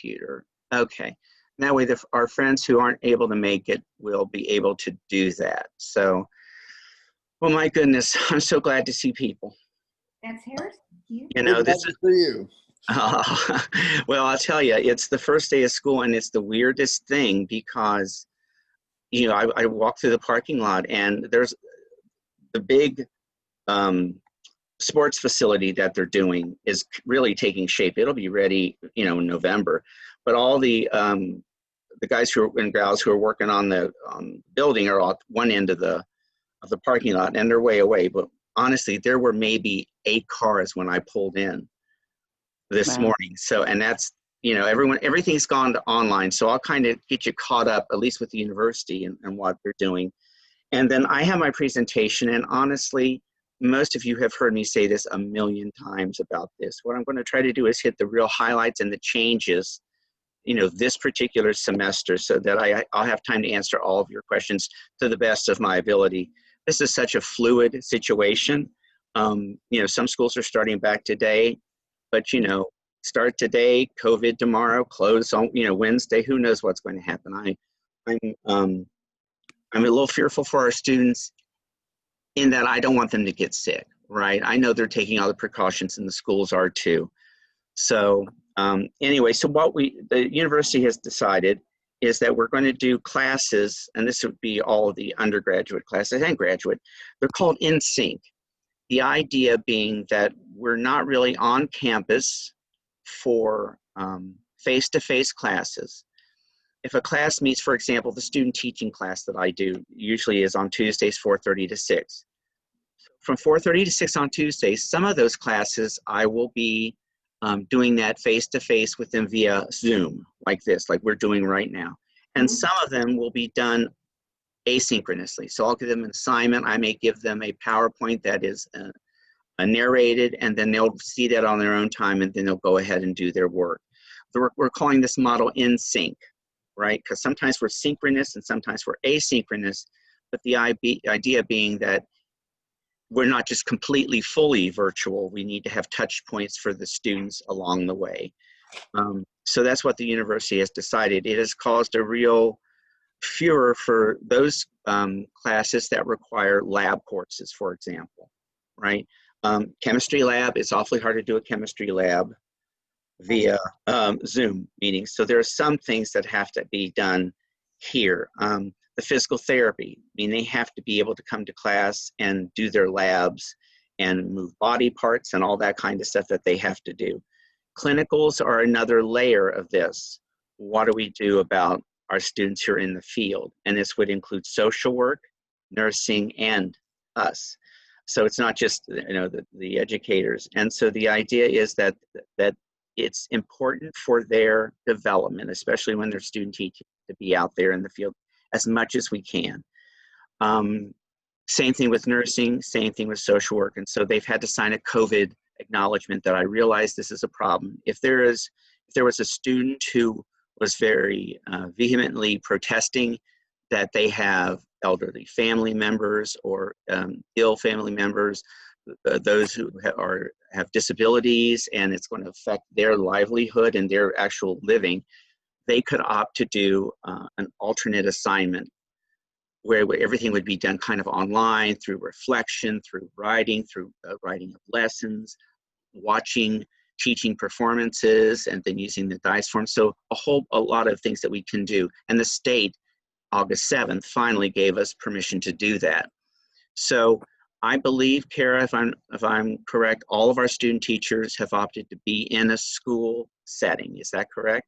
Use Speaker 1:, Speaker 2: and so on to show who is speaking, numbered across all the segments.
Speaker 1: computer. Okay. That way, our friends who aren't able to make it will be able to do that. So, well, my goodness, I'm so glad to see people.
Speaker 2: That's Harrison. You
Speaker 1: know,
Speaker 3: We're glad
Speaker 1: this
Speaker 3: to
Speaker 1: is,
Speaker 3: see you.
Speaker 1: well, I'll tell you, it's the first day of school, and it's the weirdest thing because, I walk through the parking lot, and there's the big sports facility that they're doing is really taking shape. It'll be ready, in November. But all the guys and gals who are working on the building are at one end of the parking lot, and they're way away. But honestly, there were maybe 8 cars when I pulled in this morning. So, and that's, everything's gone to online. So I'll kind of get you caught up, at least with the university and what they're doing. And then I have my presentation, and honestly, most of you have heard me say this a million times about this. What I'm going to try to do is hit the real highlights and the changes, this particular semester, so that I'll have time to answer all of your questions to the best of my ability. This is such a fluid situation. Some schools are starting back today, but start today, COVID tomorrow, close on Wednesday. Who knows what's going to happen? I'm a little fearful for our students in that I don't want them to get sick, right? I know they're taking all the precautions, and the schools are too. So anyway, so what the university has decided is that we're going to do classes, and this would be all of the undergraduate classes and graduate. They're called in sync. The idea being that we're not really on campus for face-to-face classes. If a class meets, for example, the student teaching class that I do usually is on Tuesdays, 4:30 to 6. From 4:30 to 6 on Tuesdays, some of those classes I will be doing that face-to-face with them via Zoom, like this, like we're doing right now. And some of them will be done asynchronously. So I'll give them an assignment. I may give them a PowerPoint that is narrated, and then they'll see that on their own time, and then they'll go ahead and do their work. We're calling this model in sync, right? Because sometimes we're synchronous and sometimes we're asynchronous, but the idea being that we're not just completely fully virtual. We need to have touch points for the students along the way. So that's what the university has decided. It has caused a real furor for those classes that require lab courses, for example, right? Chemistry lab, it's awfully hard to do a chemistry lab via Zoom meetings. So there are some things that have to be done here. The physical therapy, they have to be able to come to class and do their labs and move body parts and all that kind of stuff that they have to do. Clinicals are another layer of this. What do we do about our students who are in the field? And this would include social work, nursing, and us. So it's not just the educators. And so the idea is that it's important for their development, especially when they're student teaching, to be out there in the field as much as we can. Same thing with nursing, same thing with social work. And so they've had to sign a COVID acknowledgement that I realize this is a problem. If there was a student who was very vehemently protesting that they have elderly family members or ill family members, those who have disabilities, and it's going to affect their livelihood and their actual living, they could opt to do an alternate assignment where everything would be done kind of online through reflection, through writing of lessons, watching teaching performances, and then using the dice form. So a lot of things that we can do. And the state, August 7th, finally gave us permission to do that. So I believe, Kara, if I'm correct, all of our student teachers have opted to be in a school setting. Is that correct?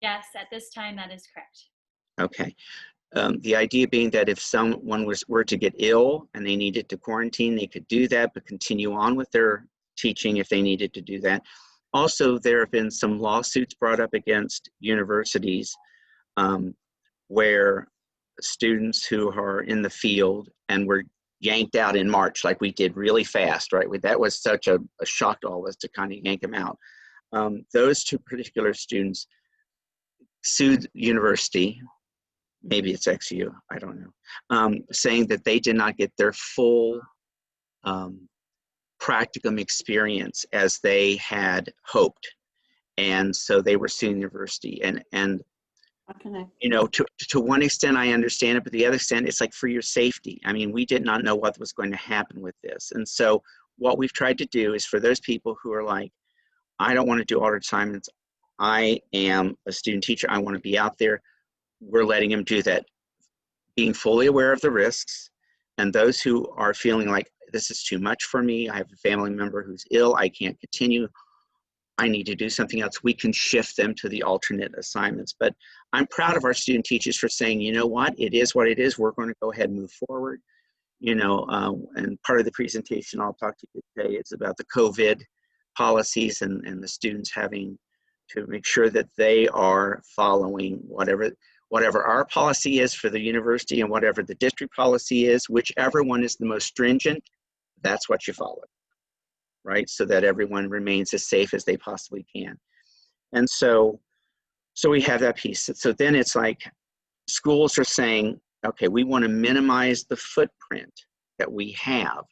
Speaker 4: Yes, at this time, that is correct.
Speaker 1: Okay. The idea being that if someone were to get ill and they needed to quarantine, they could do that, but continue on with their teaching if they needed to do that. Also, there have been some lawsuits brought up against universities where students who are in the field and were yanked out in March, like we did really fast, right? That was such a shock to all of us to kind of yank them out. Those two particular students sued university, maybe it's XU, I don't know, saying that they did not get their full practicum experience as they had hoped. And so they were suing the university. And
Speaker 2: Okay.
Speaker 1: you know, to one extent, I understand it, but the other extent, it's like for your safety. I mean, we did not know what was going to happen with this. And so what we've tried to do is for those people who are like, I don't want to do alternate assignments. I am a student teacher. I want to be out there. We're letting them do that, being fully aware of the risks. And those who are feeling like this is too much for me, I have a family member who's ill, I can't continue, I need to do something else, we can shift them to the alternate assignments. But I'm proud of our student teachers for saying, you know what it is, we're going to go ahead and move forward. You know, and part of the presentation I'll talk to you today is about the COVID policies and the students having to make sure that they are following whatever our policy is for the university and whatever the district policy is, whichever one is the most stringent, that's what you follow, right? So that everyone remains as safe as they possibly can. And so we have that piece. So then it's like schools are saying, okay, we want to minimize the footprint that we have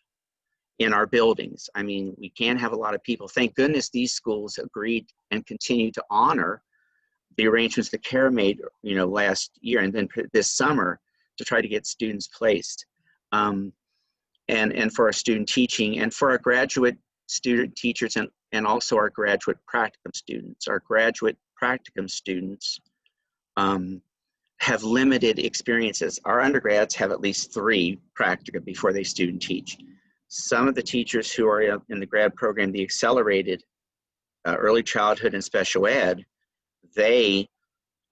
Speaker 1: in our buildings. I mean, we can't have a lot of people. Thank goodness these schools agreed and continue to honor the arrangements that CARE made, you know, last year and then this summer to try to get students placed. And for our student teaching and for our graduate student teachers and also our graduate practicum students. Our graduate practicum students have limited experiences. Our undergrads have at least 3 practica before they student teach. Some of the teachers who are in the grad program, the accelerated early childhood and special ed, they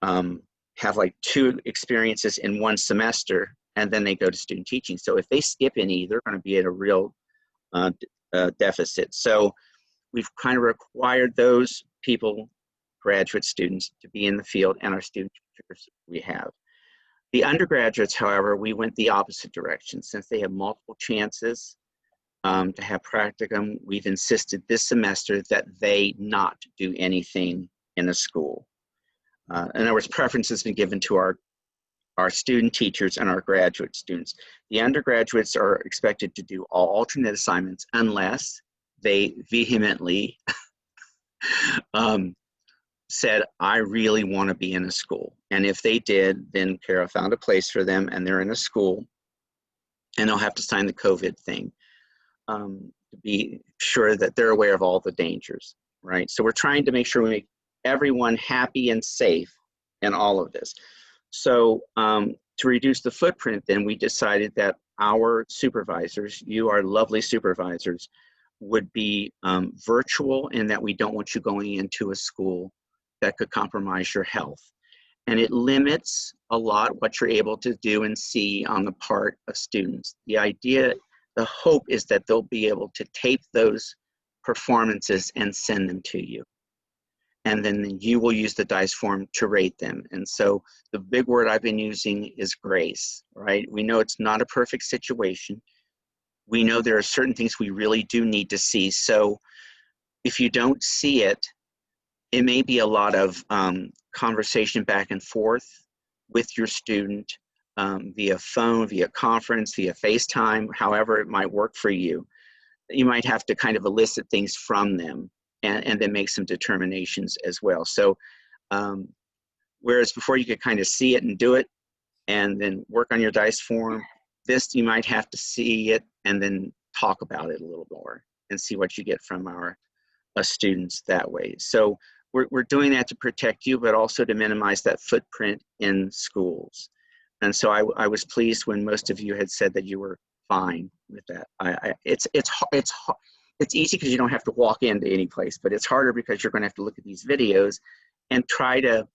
Speaker 1: have like 2 experiences in 1 semester, and then they go to student teaching. So if they skip any, they're going to be at a real deficit. So we've kind of required those people, graduate students, to be in the field, and our student teachers we have. The undergraduates, however, we went the opposite direction. Since they have multiple chances to have practicum, we've insisted this semester that they not do anything in a school. In other words, preference has been given to our student teachers and our graduate students. The undergraduates are expected to do all alternate assignments unless they vehemently said, I really want to be in a school. And if they did, then Kara found a place for them and they're in a school and they'll have to sign the COVID thing to be sure that they're aware of all the dangers, right? So we're trying to make sure we make everyone happy and safe in all of this. So to reduce the footprint, then we decided that our supervisors, you are lovely supervisors, would be virtual and that we don't want you going into a school that could compromise your health. And it limits a lot what you're able to do and see on the part of students. The idea, the hope is that they'll be able to tape those performances and send them to you. And then you will use the DICE form to rate them. And so the big word I've been using is grace, right? We know it's not a perfect situation. We know there are certain things we really do need to see. So if you don't see it, it may be a lot of conversation back and forth with your student via phone, via conference, via FaceTime, however it might work for you. You might have to kind of elicit things from them and then make some determinations as well. So whereas before you could kind of see it and do it and then work on your DICE form, this you might have to see it and then talk about it a little more and see what you get from our students that way. So we're doing that to protect you, but also to minimize that footprint in schools. And so I was pleased when most of you had said that you were fine with that. It's easy because you don't have to walk into any place, but it's harder because you're going to have to look at these videos and try to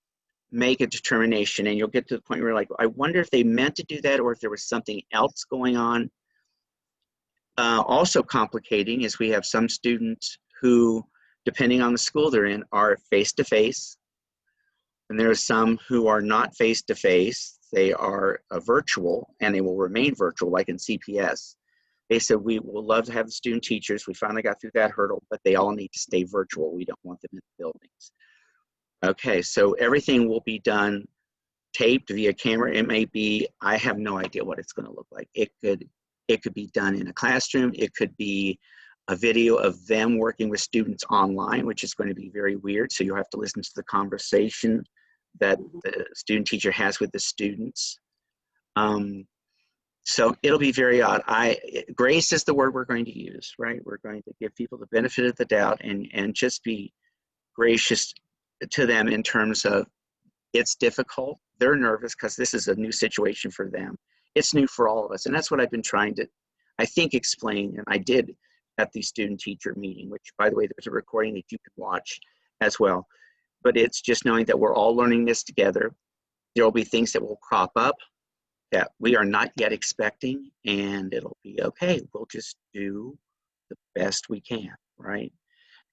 Speaker 1: make a determination. And you'll get to the point where you're like, I wonder if they meant to do that or if there was something else going on. Also complicating is we have some students who, depending on the school they're in, are face-to-face. And there are some who are not face-to-face. They are virtual, and they will remain virtual, like in CPS. They said, we will love to have the student teachers. We finally got through that hurdle, but they all need to stay virtual. We don't want them in the buildings. Okay, so everything will be done taped via camera. It may be, I have no idea what it's going to look like. It could be done in a classroom. It could be a video of them working with students online, which is going to be very weird. So you'll have to listen to the conversation that the student teacher has with the students. So it'll be very odd. Grace is the word we're going to use, right? We're going to give people the benefit of the doubt and just be gracious to them in terms of it's difficult. They're nervous because this is a new situation for them. It's new for all of us. And that's what I've been trying to, I think, explain. And I did at the student teacher meeting, which, by the way, there's a recording that you can watch as well. But it's just knowing that we're all learning this together. There will be things that will crop up that we are not yet expecting, and it'll be okay. We'll just do the best we can, right?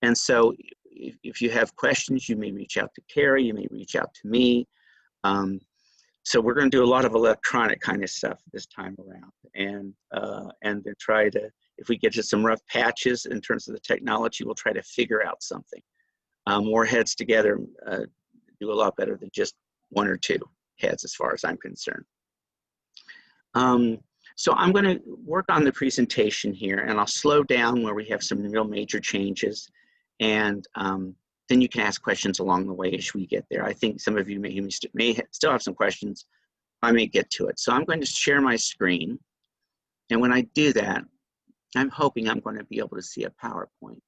Speaker 1: And so if you have questions, you may reach out to Carrie, you may reach out to me. So we're going to do a lot of electronic kind of stuff this time around, and then try to, if we get to some rough patches in terms of the technology, we'll try to figure out something. More heads together do a lot better than just one or two heads as far as I'm concerned. So I'm going to work on the presentation here, and I'll slow down where we have some real major changes, and then you can ask questions along the way as we get there. I think some of you may still have some questions. I may get to it. So I'm going to share my screen, and when I do that, I'm hoping I'm going to be able to see a PowerPoint.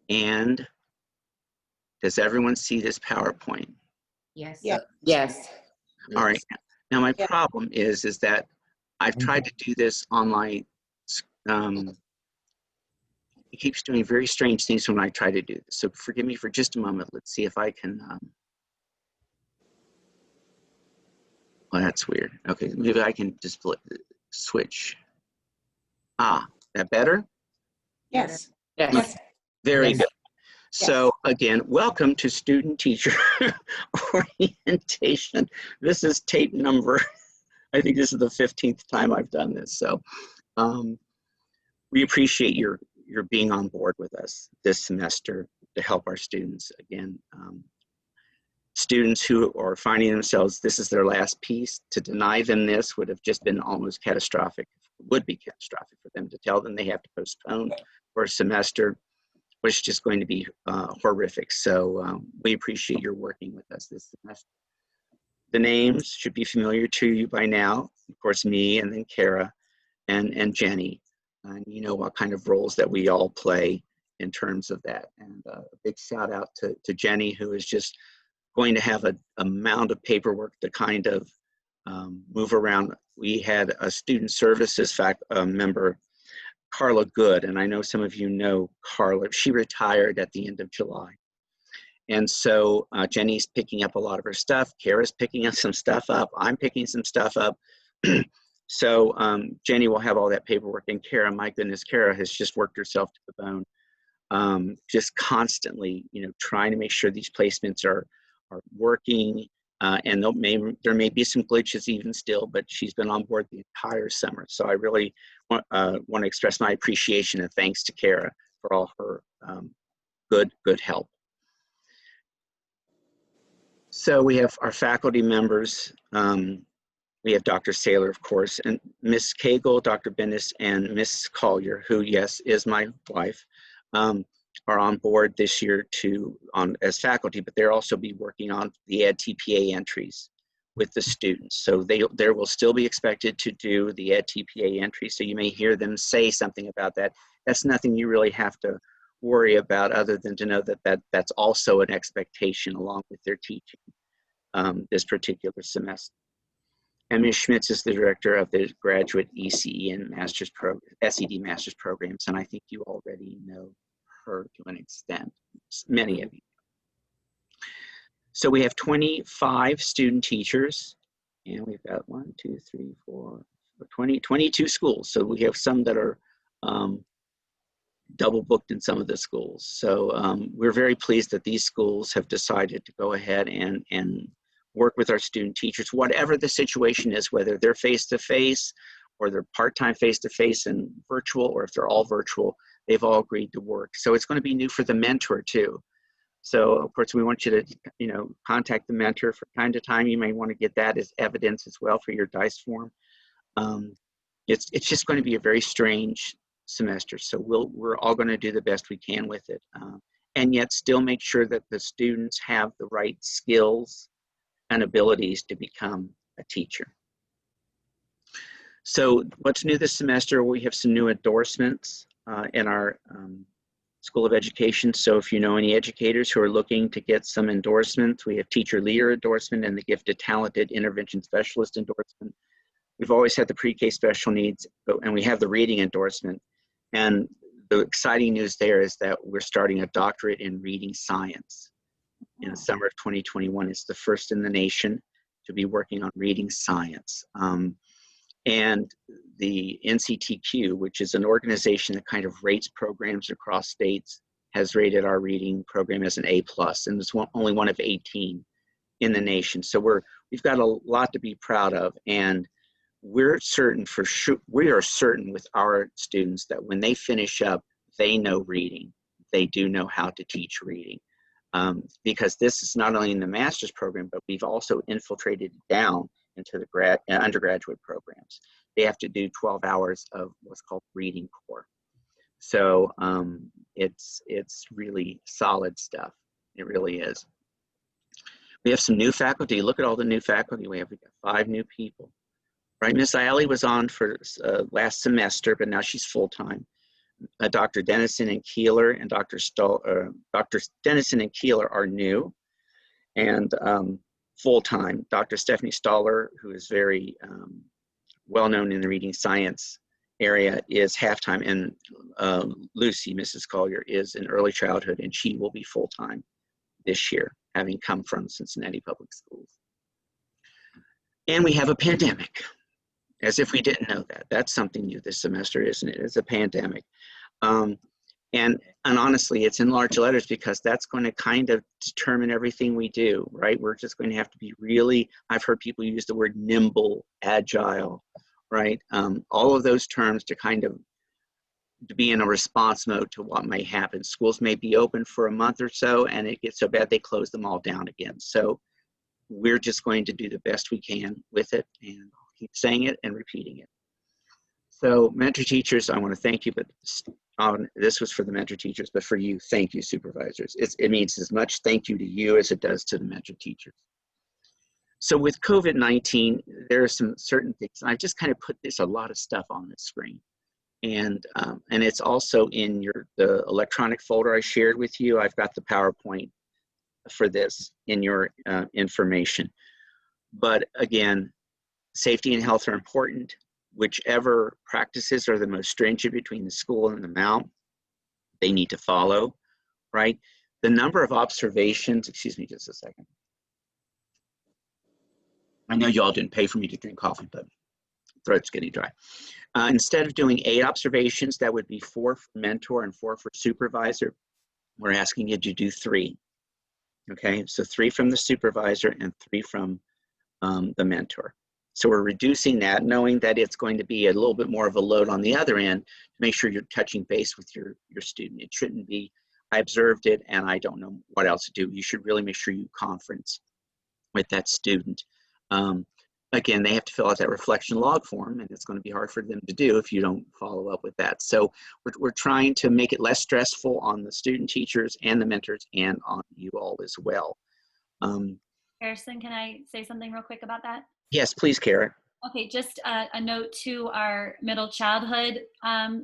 Speaker 1: And does everyone see this PowerPoint?
Speaker 2: Yes.
Speaker 3: Yeah.
Speaker 5: Yes.
Speaker 1: All right. Now my
Speaker 3: Yeah.
Speaker 1: problem is that I've tried to do this online. It keeps doing very strange things when I try to do this. So forgive me for just a moment. Let's see if I can. Well, that's weird. Okay, maybe I can just switch. That better?
Speaker 3: Yes.
Speaker 5: Yes.
Speaker 1: Very
Speaker 5: Yes.
Speaker 1: good. So again, welcome to Student Teacher Orientation. This is tape number, I think this is the 15th time I've done this. So we appreciate your being on board with us this semester to help our students. Again, students who are finding themselves, this is their last piece, to deny them this would have just been almost catastrophic, would be catastrophic for them to tell them they have to postpone for a semester, which is just going to be horrific. So we appreciate your working with us this semester. The names should be familiar to you by now. Of course, me, and then Kara and Jenny. And you know what kind of roles that we all play in terms of that. And a big shout out to Jenny, who is just going to have an amount of paperwork to kind of move around. We had a student services member, Carla Good, and I know some of you know Carla. She retired at the end of July. And so Jenny's picking up a lot of her stuff. Kara's picking up some stuff up. I'm picking some stuff up. So Jenny will have all that paperwork, and Kara, my goodness, Kara has just worked herself to the bone, just constantly, you know, trying to make sure these placements are working, and there may be some glitches even still, but she's been on board the entire summer. So I really want to express my appreciation and thanks to Kara for all her good help. So we have our faculty members. We have Dr. Saylor, of course, and Miss Cagle, Dr. Bennis, and Miss Collier, who, yes, is my wife, are on board this year as faculty, but they'll also be working on the Ed TPA entries with the students. So they will still be expected to do the Ed TPA entries. So you may hear them say something about that. That's nothing you really have to worry about, other than to know that that's also an expectation along with their teaching this particular semester. And Ms. Schmitz is the director of the graduate ECE and SED master's programs, and I think you already know her to an extent, many of you. So we have 25 student teachers, and we've got 22 schools. So we have some that are double booked in some of the schools. So we're very pleased that these schools have decided to go ahead and work with our student teachers, whatever the situation is, whether they're face-to-face or they're part-time face-to-face and virtual, or if they're all virtual, they've all agreed to work. So it's going to be new for the mentor too. So of course we want you to, you know, contact the mentor from time to time. You may want to get that as evidence as well for your DICE form. It's just going to be a very strange semester. So we're all going to do the best we can with it, and yet still make sure that the students have the right skills and abilities to become a teacher. So what's new this semester? We have some new endorsements in our School of Education. So if you know any educators who are looking to get some endorsements, we have teacher leader endorsement and the gifted talented intervention specialist endorsement. We've always had the pre-K special needs, and we have the reading endorsement. And the exciting news there is that we're starting a doctorate in reading science in the summer of 2021. It's the first in the nation to be working on reading science. And the NCTQ, which is an organization that kind of rates programs across states, has rated our reading program as an A+, and it's only one of 18 in the nation. So we've got a lot to be proud of, and we're certain for sure, we are certain with our students that when they finish up, they know reading. They do know how to teach reading. Because this is not only in the master's program, but we've also infiltrated down into the undergraduate programs. They have to do 12 hours of what's called reading core. So it's really solid stuff. It really is. We have some new faculty. Look at all the new faculty we have. We've got 5 new people. Right, Miss Alley was on for last semester, but now she's full-time. Dr. Dennison and Keeler and Dr. Dennison and Keeler are new and full-time. Dr. Stephanie Staller, who is very well-known in the reading science area, is half-time, and Lucy, Mrs. Collier, is in early childhood, and she will be full-time this year, having come from Cincinnati Public Schools. And we have a pandemic. As if we didn't know that. That's something new this semester, isn't it? It's a pandemic. And honestly, it's in large letters because that's going to kind of determine everything we do, right? We're just going to have to be really, I've heard people use the word nimble, agile, right? All of those terms to kind of to be in a response mode to what may happen. Schools may be open for a month or so and it gets so bad they close them all down again. So we're just going to do the best we can with it, and keep saying it and repeating it. So mentor teachers, I want to thank you, but this was for the mentor teachers, but for you, thank you, supervisors. It means as much thank you to you as it does to the mentor teachers. So with COVID-19, there are some certain things, and I've just kind of put a lot of stuff on this screen. And it's also in the electronic folder I shared with you. I've got the PowerPoint for this in your information. But again, safety and health are important. Whichever practices are the most stringent between the school and the MAL, they need to follow, right? The number of observations, excuse me just a second. I know you all didn't pay for me to drink coffee, but throat's getting dry. Instead of doing 8 observations, that would be 4 for mentor and 4 for supervisor. We're asking you to do 3, okay? So 3 from the supervisor and 3 from the mentor. So we're reducing that, knowing that it's going to be a little bit more of a load on the other end to make sure you're touching base with your student. It shouldn't be, I observed it and I don't know what else to do. You should really make sure you conference with that student. Again, they have to fill out that reflection log form, and it's going to be hard for them to do if you don't follow up with that. So we're trying to make it less stressful on the student teachers and the mentors and on you all as well.
Speaker 4: Harrison, can I say something real quick about that?
Speaker 1: Yes, please, Kara.
Speaker 4: Okay, just a note to our middle childhood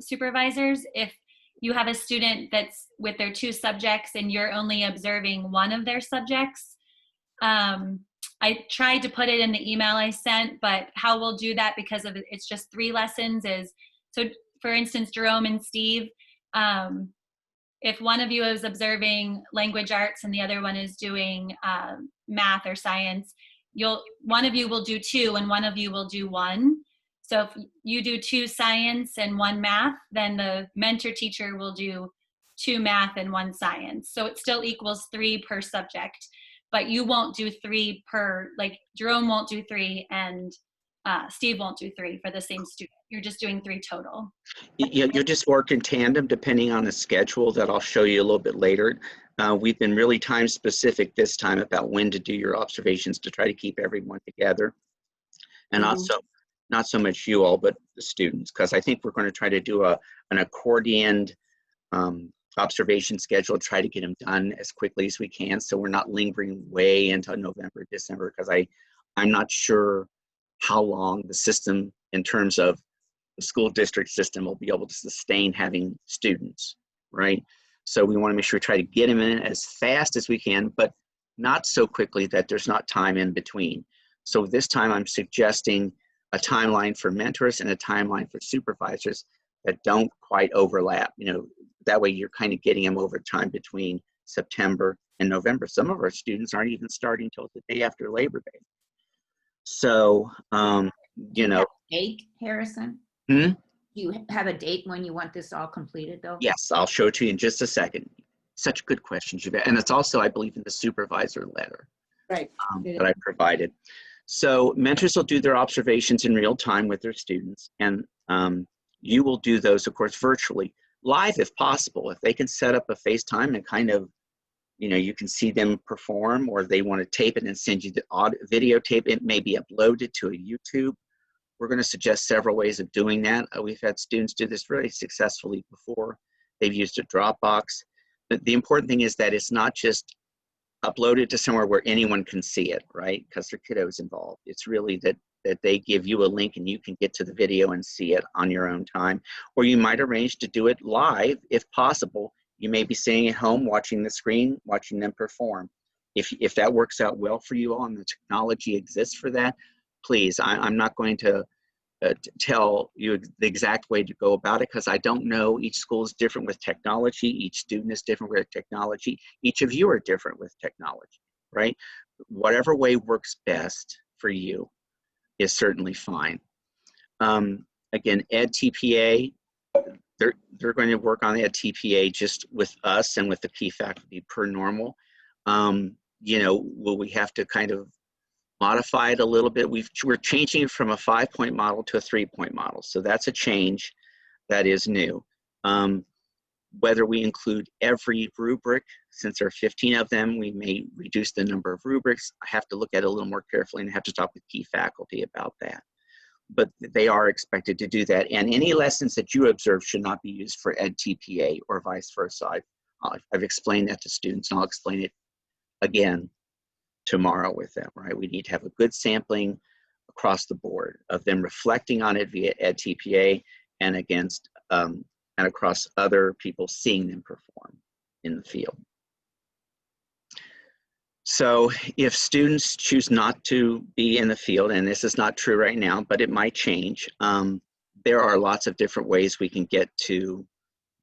Speaker 4: supervisors. If you have a student that's with their 2 subjects and you're only observing one of their subjects, I tried to put it in the email I sent, but how we'll do that, because of it's just 3 lessons, is, so for instance, Jerome and Steve, if one of you is observing language arts and the other one is doing math or science, one of you will do 2 and one of you will do 1. So if you do 2 science and 1 math, then the mentor teacher will do 2 math and 1 science. So it still equals 3 per subject, but you won't do 3 per, like Jerome won't do 3 and Steve won't do 3 for the same student. You're just doing 3 total.
Speaker 1: You'll just work in tandem depending on the schedule that I'll show you a little bit later. We've been really time specific this time about when to do your observations to try to keep everyone together. And also not so much you all, but the students, because I think we're going to try to do an accordioned observation schedule, try to get them done as quickly as we can, so we're not lingering way into November, December, because I'm not sure how long the system, in terms of the school district system, will be able to sustain having students, right? So we want to make sure we try to get them in as fast as we can, but not so quickly that there's not time in between. So this time I'm suggesting a timeline for mentors and a timeline for supervisors that don't quite overlap. You know, that way you're kind of getting them over time between September and November. Some of our students aren't even starting till the day after Labor Day. So, you know.
Speaker 2: Date, Harrison?
Speaker 1: Hmm?
Speaker 2: Do you have a date when you want this all completed, though?
Speaker 1: Yes, I'll show it to you in just a second. Such good questions, Yvette. And it's also, I believe, in the supervisor letter
Speaker 2: Right.
Speaker 1: that I provided. So mentors will do their observations in real time with their students, and you will do those, of course, virtually, live if possible. If they can set up a FaceTime and kind of, you know, you can see them perform, or they want to tape it and send you the videotape, it may be uploaded to a YouTube. We're going to suggest several ways of doing that. We've had students do this really successfully before. They've used a Dropbox. But the important thing is that it's not just uploaded to somewhere where anyone can see it, right? Because their kiddos involved. It's really that they give you a link and you can get to the video and see it on your own time. Or you might arrange to do it live if possible. You may be sitting at home watching the screen, watching them perform. If that works out well for you all and the technology exists for that, please, I'm not going to tell you the exact way to go about it, because I don't know. Each school is different with technology. Each student is different with technology. Each of you are different with technology, right? Whatever way works best for you is certainly fine. Again, EdTPA, they're going to work on EdTPA just with us and with the key faculty per normal. You know, will we have to kind of modify it a little bit? We're changing it from a 5-point model to a 3-point model. So that's a change that is new. Whether we include every rubric, since there are 15 of them, we may reduce the number of rubrics. I have to look at it a little more carefully and have to talk with key faculty about that. But they are expected to do that. And any lessons that you observe should not be used for EdTPA or vice versa. I've explained that to students, and I'll explain it again tomorrow with them, right? We need to have a good sampling across the board of them reflecting on it via EdTPA and against and across other people seeing them perform in the field. So if students choose not to be in the field, and this is not true right now, but it might change, there are lots of different ways we can get to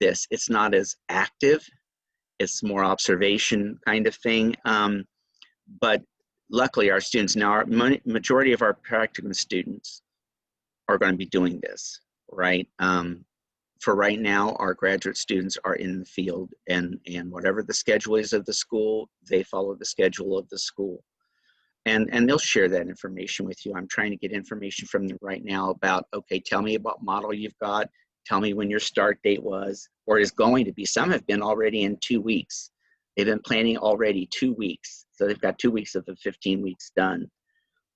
Speaker 1: this. It's not as active, it's more observation kind of thing. But luckily our students now, our majority of our practicum students are going to be doing this, right? For right now, our graduate students are in the field, and whatever the schedule is of the school, they follow the schedule of the school. And they'll share that information with you. I'm trying to get information from them right now about, okay, tell me about model you've got. Tell me when your start date was, or is going to be. Some have been already in 2 weeks. They've been planning already 2 weeks. So they've got 2 weeks of the 15 weeks done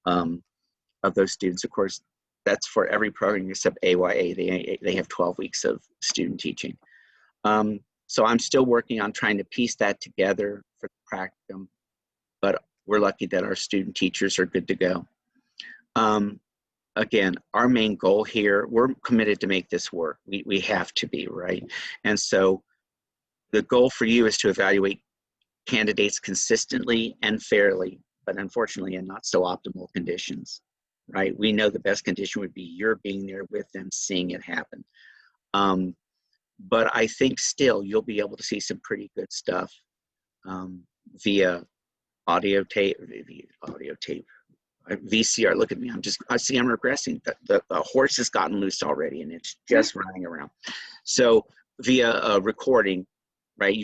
Speaker 1: of those students. Of course, that's for every program except AYA. They have 12 weeks of student teaching. So I'm still working on trying to piece that together for the practicum, but we're lucky that our student teachers are good to go. Again, our main goal here, we're committed to make this work. We have to be, right? And so the goal for you is to evaluate candidates consistently and fairly, but unfortunately in not so optimal conditions, right? We know the best condition would be you're being there with them, seeing it happen. But I think still you'll be able to see some pretty good stuff via audio tape, VCR. Look at me, I see I'm regressing. The horse has gotten loose already and it's just running around. So via a recording, right,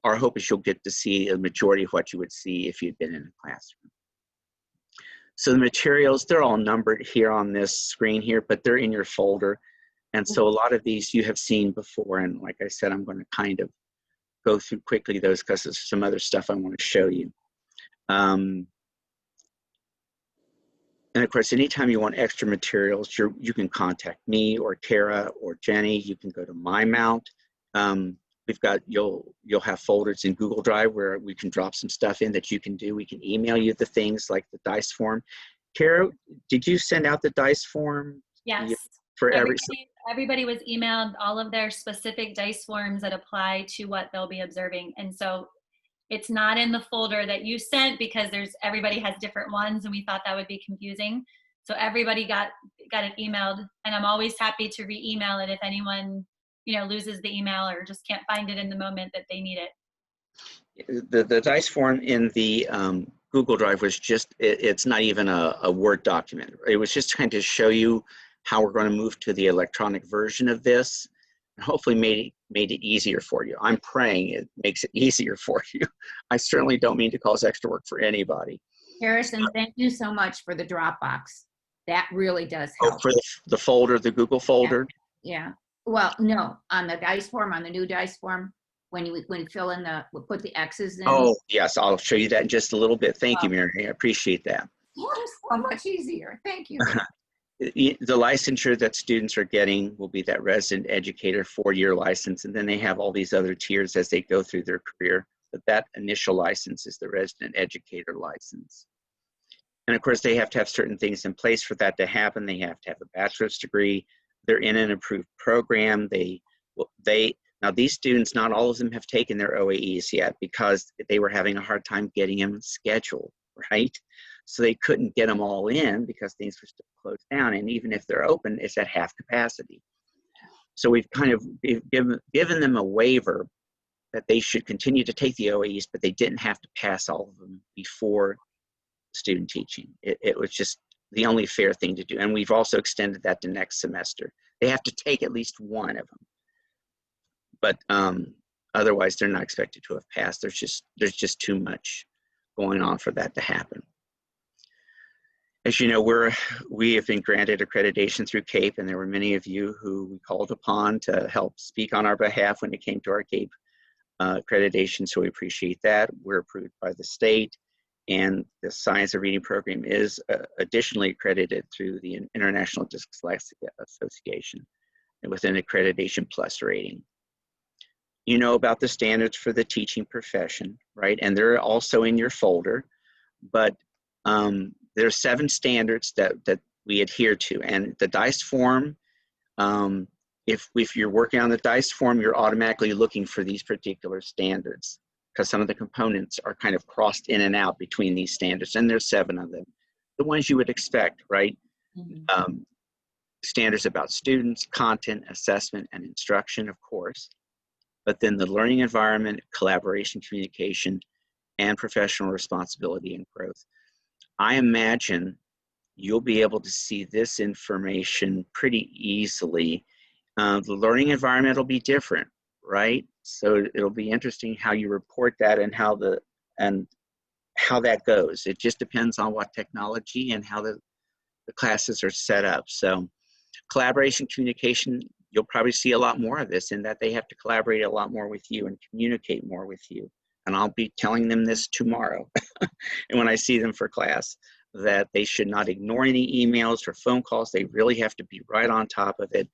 Speaker 1: our hope is you'll get to see a majority of what you would see if you'd been in a classroom. So the materials, they're all numbered here on this screen here, but they're in your folder. And so a lot of these you have seen before. And like I said, I'm going to kind of go through quickly those because there's some other stuff I want to show you. And of course, anytime you want extra materials, you can contact me or Tara or Jenny. You can go to my mount. We've got, you'll have folders in Google Drive where we can drop some stuff in that you can do. We can email you the things like the dice form. Tara, did you send out the dice form?
Speaker 4: Yes.
Speaker 1: For
Speaker 4: Everybody was emailed all of their specific dice forms that apply to what they'll be observing. And so it's not in the folder that you sent because everybody has different ones, and we thought that would be confusing. So everybody got it emailed, and I'm always happy to re-email it if anyone, loses the email or just can't find it in the moment that they need it.
Speaker 1: The dice form in the Google Drive was just, it's not even a Word document. It was just trying to show you how we're going to move to the electronic version of this, and hopefully made it easier for you. I'm praying it makes it easier for you. I certainly don't mean to cause extra work for anybody.
Speaker 2: Harrison, thank you so much for the Dropbox. That really does help.
Speaker 1: Oh, for the folder, the Google folder?
Speaker 2: Yeah. Well, no, on the dice form, on the new dice form, when you fill in we'll put the X's in.
Speaker 1: Oh, yes, I'll show you that in just a little bit. Thank you, Mary. I appreciate that.
Speaker 2: So much easier. Thank you.
Speaker 1: The licensure that students are getting will be that resident educator 4-year license, and then they have all these other tiers as they go through their career. But that initial license is the resident educator license. And of course, they have to have certain things in place for that to happen. They have to have a bachelor's degree. They're in an approved program. Now these students, not all of them have taken their OAEs yet because they were having a hard time getting them scheduled, right? So they couldn't get them all in because things were still closed down. And even if they're open, it's at half capacity. So we've kind of given them a waiver that they should continue to take the OAEs, but they didn't have to pass all of them before student teaching. It was just the only fair thing to do. And we've also extended that to next semester. They have to take at least one of them. But otherwise, they're not expected to have passed. There's just too much going on for that to happen. As you know, we have been granted accreditation through CAPE, and there were many of you who we called upon to help speak on our behalf when it came to our CAPE accreditation, so we appreciate that. We're approved by the state, and the Science of Reading program is additionally accredited through the International Dyslexia Association with an Accreditation Plus rating. You know about the standards for the teaching profession, right? And they're also in your folder, but there are 7 standards that we adhere to. And the DICE form, if you're working on the DICE form, you're automatically looking for these particular standards because some of the components are kind of crossed in and out between these standards, and there's 7 of them. The ones you would expect, right? Mm-hmm. Standards about students, content, assessment, and instruction, of course. But then the learning environment, collaboration, communication, and professional responsibility and growth. I imagine you'll be able to see this information pretty easily. The learning environment will be different, right? So it'll be interesting how you report that and how that goes. It just depends on what technology and how the classes are set up. So collaboration, communication, you'll probably see a lot more of this in that they have to collaborate a lot more with you and communicate more with you. And I'll be telling them this tomorrow and when I see them for class, that they should not ignore any emails or phone calls. They really have to be right on top of it.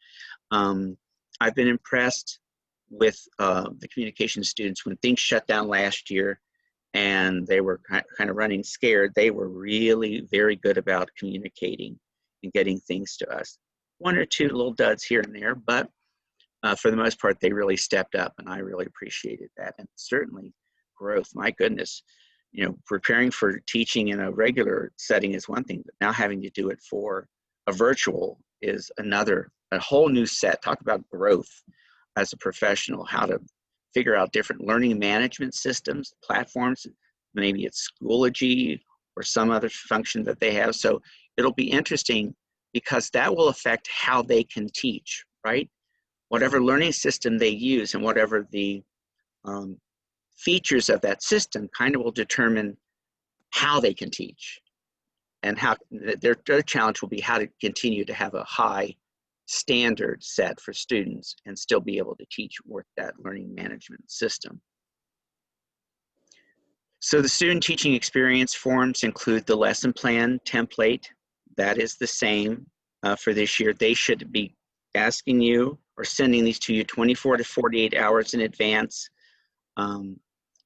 Speaker 1: I've been impressed with the communication students when things shut down last year and they were kind of running scared. They were really very good about communicating and getting things to us. 1 or 2 little duds here and there, but for the most part, they really stepped up, and I really appreciated that. And certainly growth, my goodness, preparing for teaching in a regular setting is one thing, but now having to do it for a virtual is a whole new set. Talk about growth as a professional, how to figure out different learning management systems, platforms, maybe it's Schoology or some other function that they have. So it'll be interesting because that will affect how they can teach, right? Whatever learning system they use and whatever the features of that system kind of will determine how they can teach. And how their challenge will be how to continue to have a high standard set for students and still be able to teach with that learning management system. So the student teaching experience forms include the lesson plan template that is the same for this year. They should be asking you or sending these to you 24 to 48 hours in advance.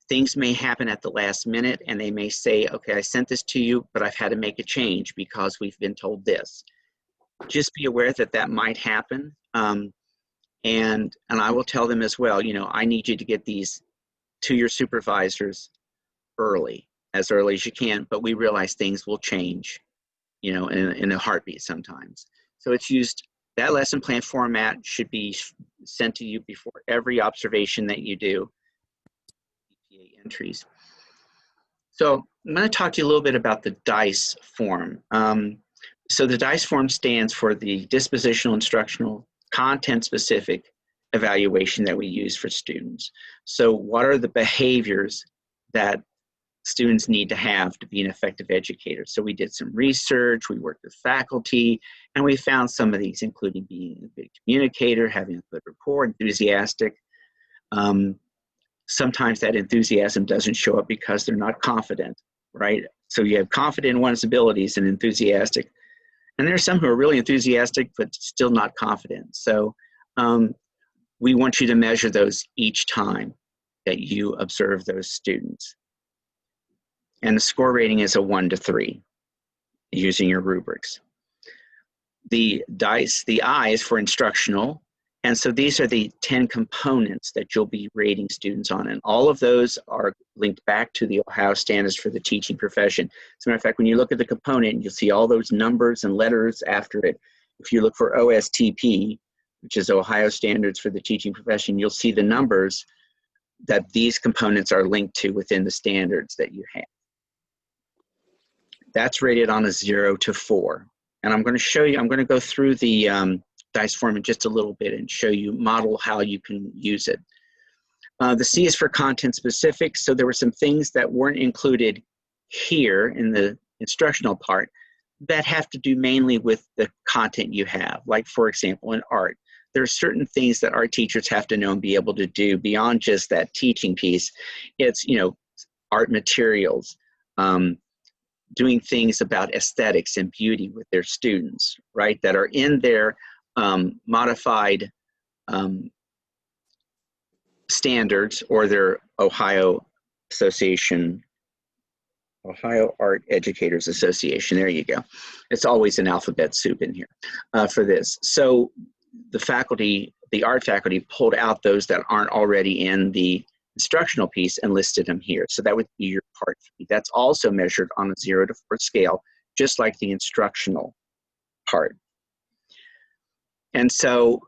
Speaker 1: Things may happen at the last minute and they may say, okay, I sent this to you, but I've had to make a change because we've been told this. Just be aware that that might happen. And I will tell them as well, you know, I need you to get these to your supervisors as early as you can, but we realize things will change, you know, in a heartbeat sometimes. So it's used, that lesson plan format should be sent to you before every observation that you do. Entries. So I'm going to talk to you a little bit about the DICE form. So the DICE form stands for the Dispositional Instructional Content Specific Evaluation that we use for students. So what are the behaviors that students need to have to be an effective educator? So we did some research, we worked with faculty, and we found some of these, including being a good communicator, having a good rapport, enthusiastic. Sometimes that enthusiasm doesn't show up because they're not confident, right? So you have confident in one's abilities and enthusiastic. And there's some who are really enthusiastic, but still not confident. So we want you to measure those each time that you observe those students. And the score rating is a 1 to 3 using your rubrics. The DICE, the I is for instructional. And so these are the 10 components that you'll be rating students on. And all of those are linked back to the Ohio Standards for the Teaching Profession. As a matter of fact, when you look at the component, you'll see all those numbers and letters after it. If you look for OSTP, which is Ohio Standards for the Teaching Profession, you'll see the numbers that these components are linked to within the standards that you have. That's rated on a 0 to 4. And I'm going to show you, I'm going to go through the DICE form in just a little bit and show you, model how you can use it. The C is for content specific. So there were some things that weren't included here in the instructional part that have to do mainly with the content you have. Like, for example, in art, there are certain things that art teachers have to know and be able to do beyond just that teaching piece. It's, you know, art materials, doing things about aesthetics and beauty with their students, right, that are in their modified standards or their Ohio Art Educators Association. There you go. It's always an alphabet soup in here for this. So the faculty, the art faculty, pulled out those that aren't already in the instructional piece and listed them here. So that would be your part 3. That's also measured on a 0 to 4 scale, just like the instructional part. And so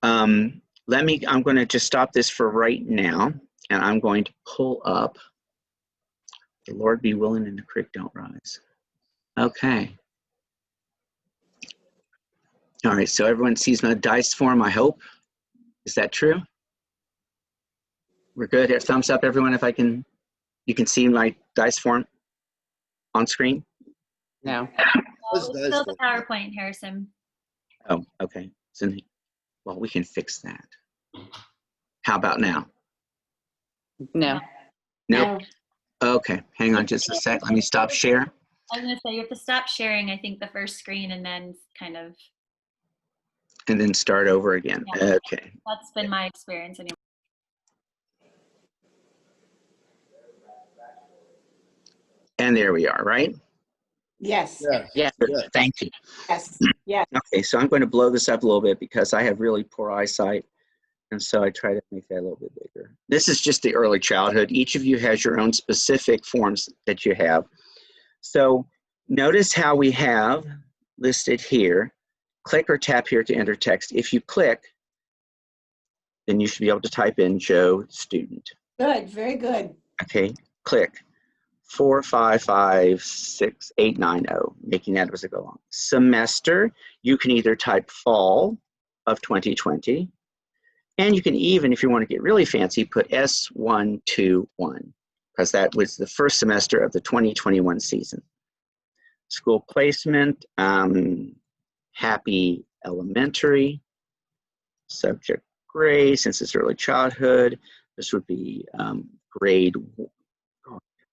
Speaker 1: I'm going to just stop this for right now, and I'm going to pull up, the Lord be willing and the creek don't rise. Okay. All right, so everyone sees my DICE form, I hope. Is that true? We're good. Thumbs up, everyone, if you can see my DICE form on screen?
Speaker 3: No.
Speaker 4: It's still the PowerPoint, Harrison.
Speaker 1: Oh, okay. So, well, we can fix that. How about now?
Speaker 3: No.
Speaker 1: Nope. Okay, hang on just a sec. Let me stop share.
Speaker 4: I was going to say, you have to stop sharing, I think, the first screen and then kind of.
Speaker 1: And then start over again.
Speaker 4: Yeah.
Speaker 1: Okay.
Speaker 4: That's been my experience anyway.
Speaker 1: And there we are, right?
Speaker 5: Yes.
Speaker 1: Yeah. Thank you.
Speaker 5: Yes. Yes.
Speaker 1: Okay, so I'm going to blow this up a little bit because I have really poor eyesight. And so I try to make that a little bit bigger. This is just the early childhood. Each of you has your own specific forms that you have. So notice how we have listed here, click or tap here to enter text. If you click, then you should be able to type in Joe student.
Speaker 5: Good. Very good.
Speaker 1: Okay, click 4556890, making that as I go along. Semester, you can either type fall of 2020, and you can even, if you want to get really fancy, put S121, because that was the first semester of the 2021 season. School placement, Happy Elementary, subject grade, since it's early childhood, this would be grade,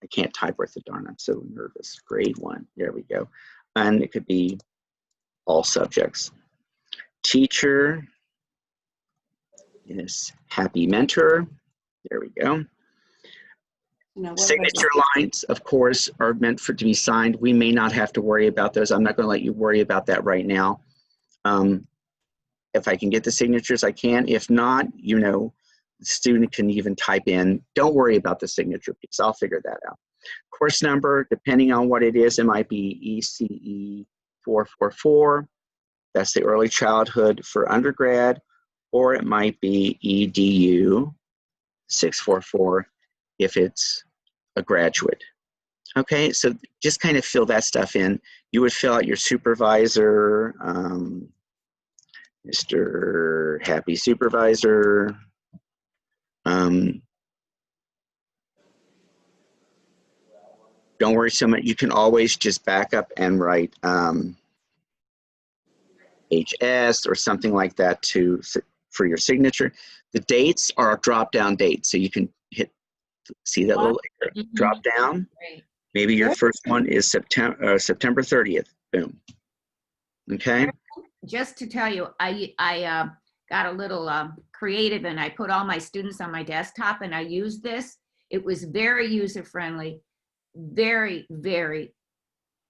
Speaker 1: I can't type worth a darn, I'm so nervous, grade 1, there we go. And it could be all subjects. Teacher is happy mentor. There we go.
Speaker 5: Now, what about
Speaker 1: Signature lines, of course, are meant to be signed. We may not have to worry about those. I'm not going to let you worry about that right now. If I can get the signatures, I can. If not, you know, the student can even type in. Don't worry about the signature piece. I'll figure that out. Course number, depending on what it is, it might be ECE 444. That's the early childhood for undergrad, or it might be EDU 644 if it's a graduate. Okay, so just kind of fill that stuff in. You would fill out your supervisor, Mr. Happy Supervisor. Don't worry so much. You can always just back up and write HS or something like that for your signature. The dates are a drop-down date, so you can see that little drop down.
Speaker 2: Great.
Speaker 1: Maybe your
Speaker 5: Good.
Speaker 1: first one is September 30th. Boom. Okay.
Speaker 2: Just to tell you, I got a little creative and I put all my students on my desktop and I used this. It was very user-friendly, very, very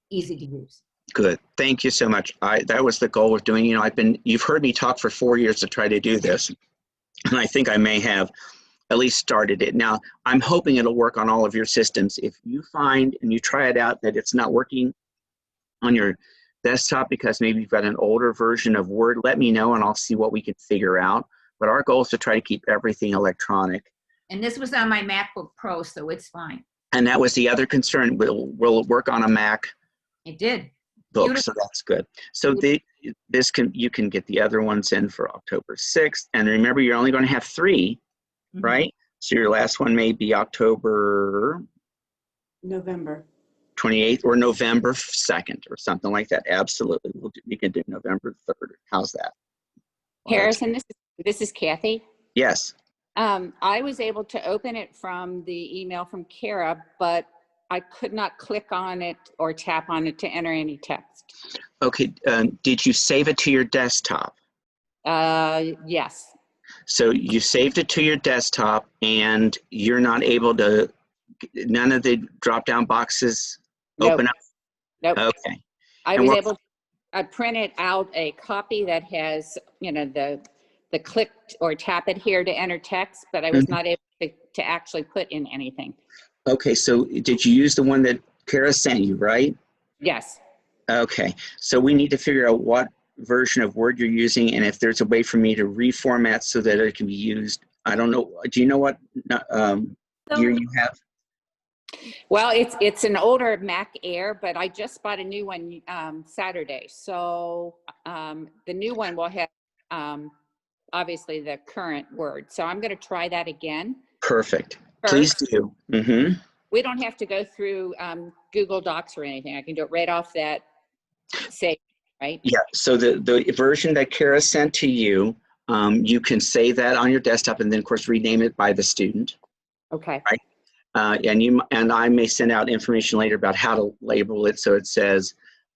Speaker 2: easy to use.
Speaker 1: Good. Thank you so much. That was the goal of doing, you know, you've heard me talk for 4 years to try to do this. And I think I may have at least started it. Now, I'm hoping it'll work on all of your systems. If you find and you try it out that it's not working on your desktop because maybe you've got an older version of Word, let me know and I'll see what we can figure out. But our goal is to try to keep everything electronic.
Speaker 2: And this was on my MacBook Pro, so it's fine.
Speaker 1: And that was the other concern. Will it work on a Mac
Speaker 2: It did.
Speaker 1: book?
Speaker 2: Beautiful.
Speaker 1: So that's good. So you can get the other ones in for October 6th. And remember, you're only going to have 3, right? So your last one may be October
Speaker 5: November?
Speaker 1: 28th or November 2nd or something like that. Absolutely. We can do November 3rd. How's that? Well,
Speaker 3: Harrison, this is Kathy.
Speaker 1: yes.
Speaker 3: I was able to open it from the email from Kara, but I could not click on it or tap on it to enter any text.
Speaker 1: Okay. Did you save it to your desktop?
Speaker 3: Yes.
Speaker 1: So you saved it to your desktop and you're not able to, none of the drop-down boxes open up?
Speaker 3: Nope.
Speaker 1: Okay.
Speaker 3: I
Speaker 1: And
Speaker 3: was
Speaker 1: what-
Speaker 3: able, I printed out a copy that has, you know, the click or tap it here to enter text, but I was not able to actually put in anything.
Speaker 1: Okay, so did you use the one that Kara sent you, right?
Speaker 3: Yes.
Speaker 1: Okay, so we need to figure out what version of Word you're using and if there's a way for me to reformat so that it can be used. I don't know. Do you know what year you have?
Speaker 3: Well, it's an older Mac Air, but I just bought a new one Saturday. So the new one will have obviously the current Word. So I'm going to try that again.
Speaker 1: Perfect.
Speaker 3: First.
Speaker 1: Please do. Mm-hmm.
Speaker 3: We don't have to go through Google Docs or anything. I can do it right off that save, right?
Speaker 1: Yeah, so the version that Kara sent to you, you can save that on your desktop and then of course rename it by the student.
Speaker 3: Okay.
Speaker 1: Right. And I may send out information later about how to label it so it says,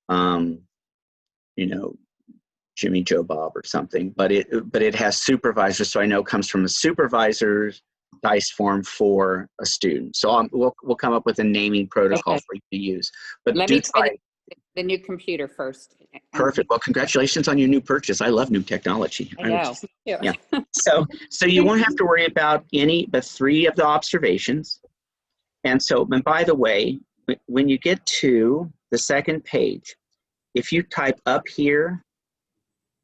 Speaker 1: you know, Jimmy, Joe, Bob or something, but it has supervisor, so I know it comes from a supervisor's dice form for a student. So we'll come up with a naming protocol
Speaker 3: Okay.
Speaker 1: for you to use. But
Speaker 3: Let me try the new computer first.
Speaker 1: Perfect. Well, congratulations on your new purchase. I love new technology.
Speaker 3: I know.
Speaker 1: Yeah. So you won't have to worry about any but 3 of the observations. And by the way, when you get to the second page, if you type up here,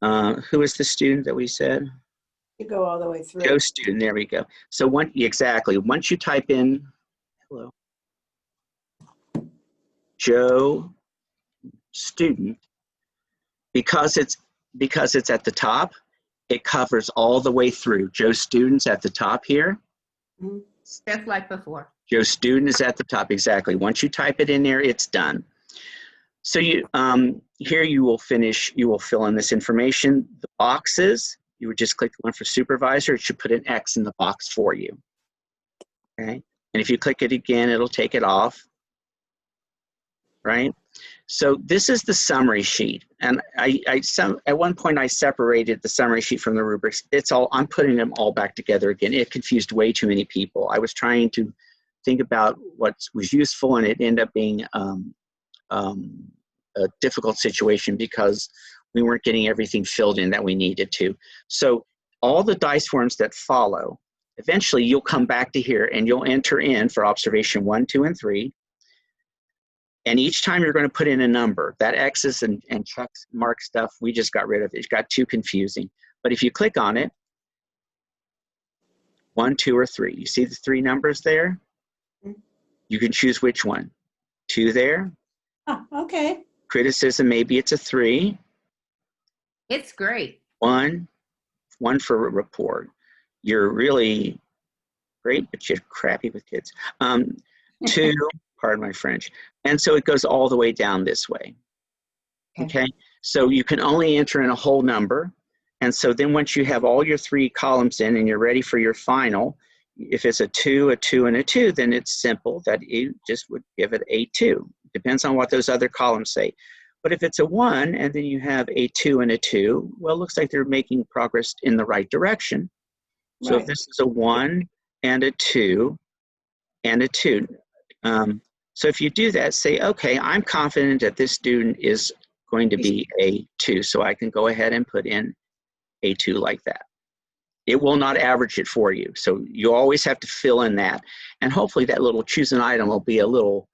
Speaker 1: who is the student that we said?
Speaker 5: You go all the way through.
Speaker 1: Joe student, there we go. So once you type in, hello, Joe student, because it's at the top, it covers all the way through. Joe student's at the top here.
Speaker 2: Just like before.
Speaker 1: Joe student is at the top, exactly. Once you type it in there, it's done. So here you will fill in this information. The boxes, you would just click the one for supervisor. It should put an X in the box for you. Okay. And if you click it again, it'll take it off. Right. So this is the summary sheet, and at one point I separated the summary sheet from the rubrics. I'm putting them all back together again. It confused way too many people. I was trying to think about what was useful, and it ended up being a difficult situation because we weren't getting everything filled in that we needed to. So all the dice forms that follow, eventually you'll come back to here and you'll enter in for observation 1, 2, and 3. And each time you're going to put in a number. That X's and check mark stuff, we just got rid of it. It got too confusing. But if you click on it, 1, 2, or 3, you see the 3 numbers there? You can choose which one. 2 there.
Speaker 5: Oh, okay.
Speaker 1: Criticism, maybe it's a 3.
Speaker 2: It's great.
Speaker 1: 1 for a report. You're really great, but you're crappy with kids. 2, pardon my French. And so it goes all the way down this way. Okay? So you can only enter in a whole number. And so then once you have all your 3 columns in and you're ready for your final, if it's a 2, a 2, and a 2, then it's simple that you just would give it a 2. Depends on what those other columns say. But if it's a 1 and then you have a 2 and a 2, well, it looks like they're making progress in the right direction. So
Speaker 5: Right.
Speaker 1: if this is a 1 and a 2 and a 2, so if you do that, say, okay, I'm confident that this student is going to be a 2, so I can go ahead and put in a 2 like that. It will not average it for you, so you always have to fill in that. And hopefully that little choose an item will be a little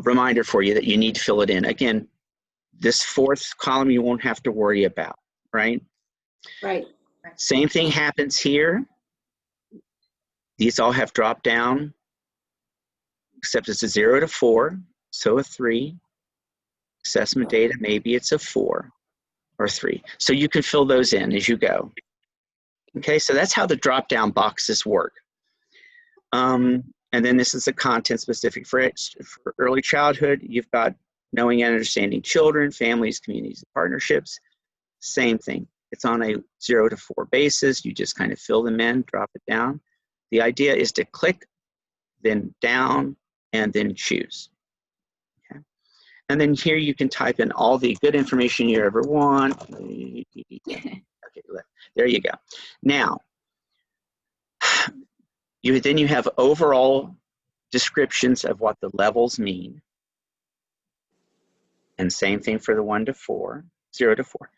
Speaker 1: reminder for you that you need to fill it in. Again, this 4th column you won't have to worry about, right?
Speaker 5: Right.
Speaker 1: Same thing happens here. These all have drop down, except it's a 0 to 4, so a 3. Assessment data, maybe it's a 4 or 3. So you can fill those in as you go. Okay, so that's how the drop down boxes work. And then this is the content specific for early childhood. You've got knowing and understanding children, families, communities, and partnerships. Same thing. It's on a 0 to 4 basis. You just kind of fill them in, drop it down. The idea is to click, then down, and then choose. Okay. And then here you can type in all the good information you ever want. Okay, there you go. Now, then you have overall descriptions of what the levels mean. And same thing for the 1 to 4, 0 to 4.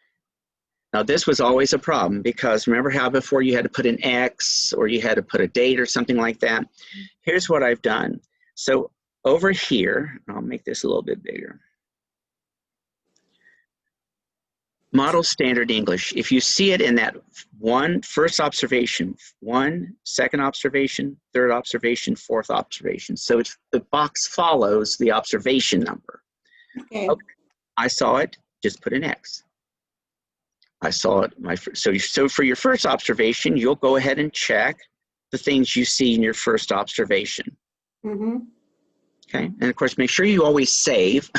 Speaker 1: Now this was always a problem because remember how before you had to put an X or you had to put a date or something like that? Here's what I've done. So over here, I'll make this a little bit bigger. Model Standard English. If you see it in that first observation, 1, second observation, third observation, fourth observation. So the box follows the observation number.
Speaker 5: Okay.
Speaker 1: Okay. I saw it, just put an X. I saw it, so for your first observation, you'll go ahead and check the things you see in your first observation.
Speaker 5: Mm-hmm.
Speaker 1: Okay, and of course, make sure you always save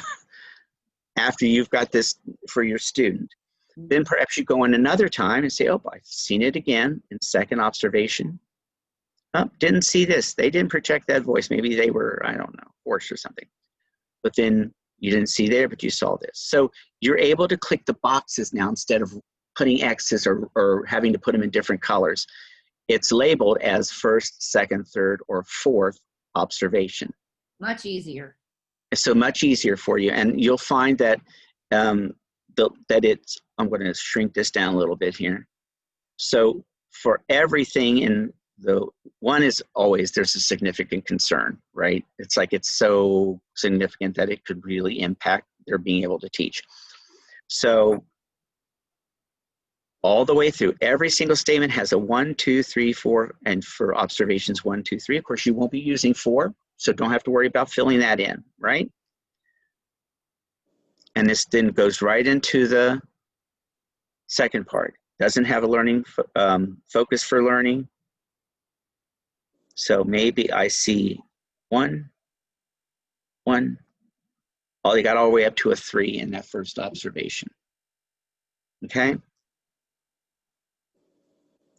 Speaker 1: after you've got this for your student. Then perhaps you go in another time and say, oh, I've seen it again in second observation. Oh, didn't see this. They didn't project that voice. Maybe they were, I don't know, hoarse or something. But then you didn't see there, but you saw this. So you're able to click the boxes now instead of putting X's or having to put them in different colors. It's labeled as first, second, third, or fourth observation.
Speaker 2: Much easier.
Speaker 1: So much easier for you. And you'll find that I'm going to shrink this down a little bit here. So for everything in the one is always there's a significant concern, right? It's like it's so significant that it could really impact their being able to teach. So all the way through, every single statement has a 1, 2, 3, 4, and for observations 1, 2, 3. Of course, you won't be using 4, so don't have to worry about filling that in, right? And this then goes right into the second part. Doesn't have a learning focus for learning. So maybe I see 1, 1. Oh, they got all the way up to a 3 in that first observation. Okay?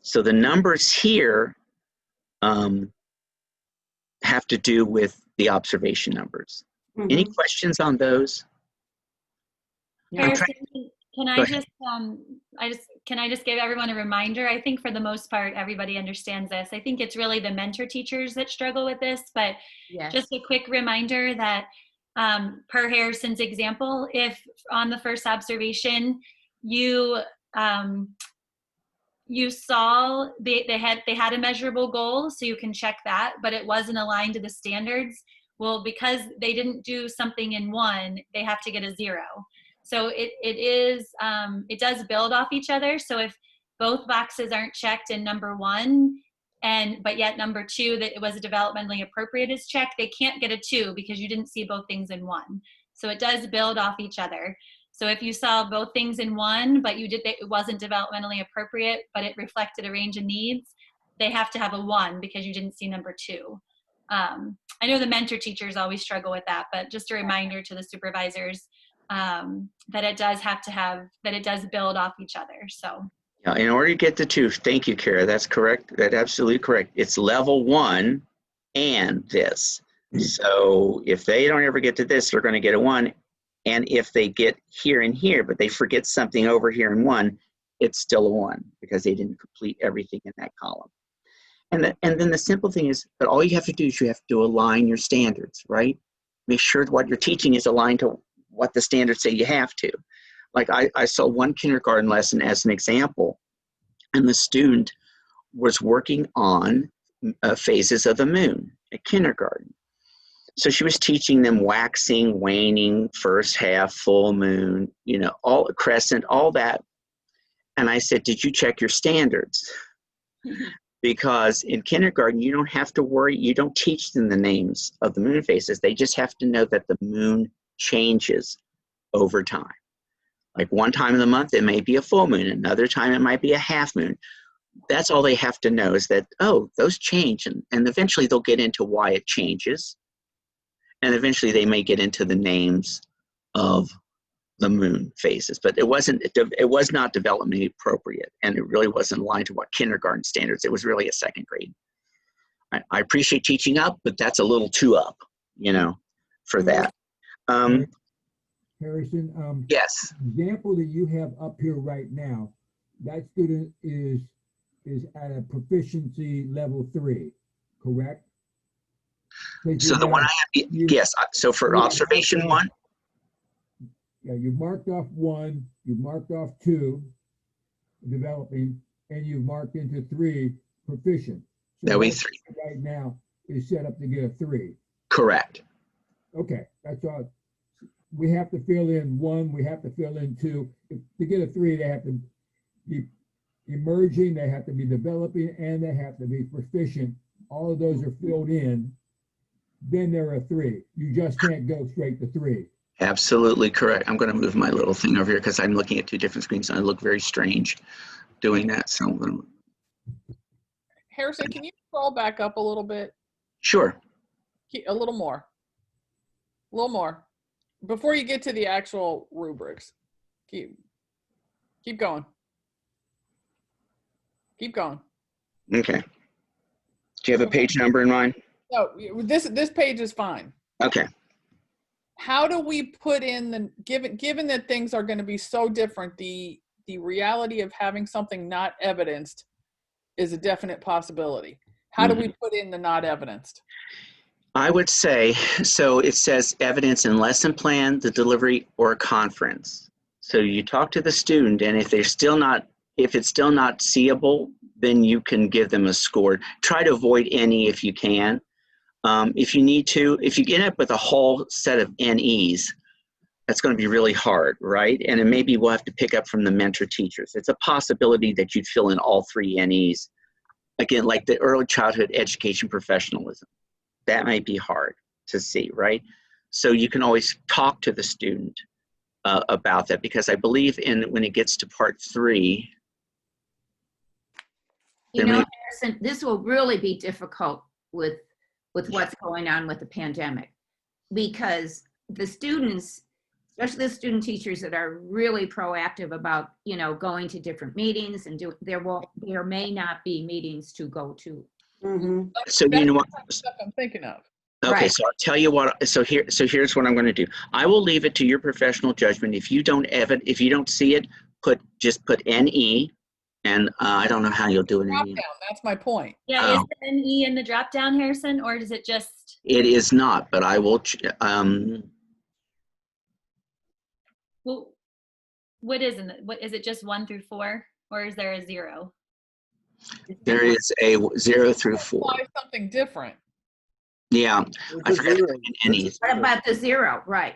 Speaker 1: So the numbers here have to do with the observation numbers. Any
Speaker 5: Mhm.
Speaker 1: questions on those?
Speaker 2: No.
Speaker 1: I'm trying-
Speaker 4: Harrison, can
Speaker 1: Go
Speaker 4: I
Speaker 1: ahead.
Speaker 4: just give everyone a reminder? I think for the most part, everybody understands this. I think it's really the mentor teachers that struggle with this, but
Speaker 2: Yes.
Speaker 4: just a quick reminder that per Harrison's example, if on the first observation you you saw they had a measurable goal, so you can check that, but it wasn't aligned to the standards. Well, because they didn't do something in one, they have to get a 0. So it does build off each other. So if both boxes aren't checked in number 1, but yet number 2 that it was developmentally appropriate is checked, they can't get a 2 because you didn't see both things in one. So it does build off each other. So if you saw both things in one, but it wasn't developmentally appropriate, but it reflected a range of needs, they have to have a 1 because you didn't see number 2. I know the mentor teachers always struggle with that, but just a reminder to the supervisors that it does build off each other. So
Speaker 1: Yeah, in order to get the 2, thank you, Kara. That's correct. That's absolutely correct. It's level 1 and this. So if they don't ever get to this, they're going to get a 1. And if they get here and here, but they forget something over here in 1, it's still a 1 because they didn't complete everything in that column. And then the simple thing is, but all you have to do is you have to align your standards, right? Make sure what you're teaching is aligned to what the standards say you have to. Like I saw one kindergarten lesson as an example, and the student was working on phases of the moon at kindergarten. So she was teaching them waxing, waning, first half, full moon, all crescent, all that. And I said, did you check your standards? Because in kindergarten, you don't have to worry. You don't teach them the names of the moon phases. They just have to know that the moon changes over time. Like one time in the month, it may be a full moon. Another time, it might be a half moon. That's all they have to know is that, oh, those change. And eventually, they'll get into why it changes. And eventually, they may get into the names of the moon phases. But it was not developmentally appropriate. And it really wasn't aligned to what kindergarten standards. It was really a second grade. I appreciate teaching up, but that's a little too up, for that.
Speaker 6: Harrison,
Speaker 1: Yes.
Speaker 6: example that you have up here right now, that student is at a proficiency level 3, correct?
Speaker 1: So the one I have, yes. So for observation 1,
Speaker 6: yeah, you marked off 1, you marked off 2, developing, and you marked into 3, proficient. So
Speaker 1: that we
Speaker 6: that
Speaker 1: 3.
Speaker 6: right now is set up to get a 3.
Speaker 1: Correct.
Speaker 6: Okay, that's all. We have to fill in 1, we have to fill in 2. To get a 3, they have to be emerging, they have to be developing, and they have to be proficient. All of those are filled in. Then they're a 3. You just can't go straight to 3.
Speaker 1: Absolutely correct. I'm going to move my little thing over here because I'm looking at 2 different screens and I look very strange doing that. So I'm going to...
Speaker 7: Harrison, can you scroll back up a little bit?
Speaker 1: Sure.
Speaker 7: A little more. A little more. Before you get to the actual rubrics. Keep going. Keep going.
Speaker 1: Okay. Do you have a page number in mind?
Speaker 7: No, this page is fine.
Speaker 1: Okay.
Speaker 7: How do we put in given that things are going to be so different, the reality of having something not evidenced is a definite possibility. How do we put in the not evidenced?
Speaker 1: I would say, so it says evidence in lesson plan, the delivery, or a conference. So you talk to the student, and if it's still not seeable, then you can give them a score. Try to avoid any if you can. If you need to, if you end up with a whole set of NEs, that's going to be really hard, right? And then maybe we'll have to pick up from the mentor teachers. It's a possibility that you'd fill in all 3 NEs. Again, like the early childhood education professionalism. That might be hard to see, right? So you can always talk to the student about that, because I believe when it gets to part 3,
Speaker 2: Harrison, this will really be difficult with what's going on with the pandemic, because the students, especially the student teachers that are really proactive about, going to different meetings and there may not be meetings to go to
Speaker 5: Mm-hmm.
Speaker 1: So you know what?
Speaker 7: Stuff I'm thinking of.
Speaker 1: Okay,
Speaker 2: Right.
Speaker 1: so I'll tell you what. So here's what I'm going to do. I will leave it to your professional judgment. If you don't see it, just put NE, and I don't know how you'll do it in
Speaker 7: Drop
Speaker 1: E.
Speaker 7: down, that's my point.
Speaker 4: Yeah, is the NE in the drop down, Harrison, or does it just?
Speaker 1: It is not, but I will.
Speaker 4: Well, what is in it? What is it? Just 1 through 4, or is there a 0?
Speaker 1: There is a 0 through 4.
Speaker 7: Apply something different.
Speaker 1: Yeah,
Speaker 8: It's
Speaker 1: I
Speaker 8: a
Speaker 1: forgot to
Speaker 8: zero.
Speaker 1: put in NE.
Speaker 2: What about the 0? Right.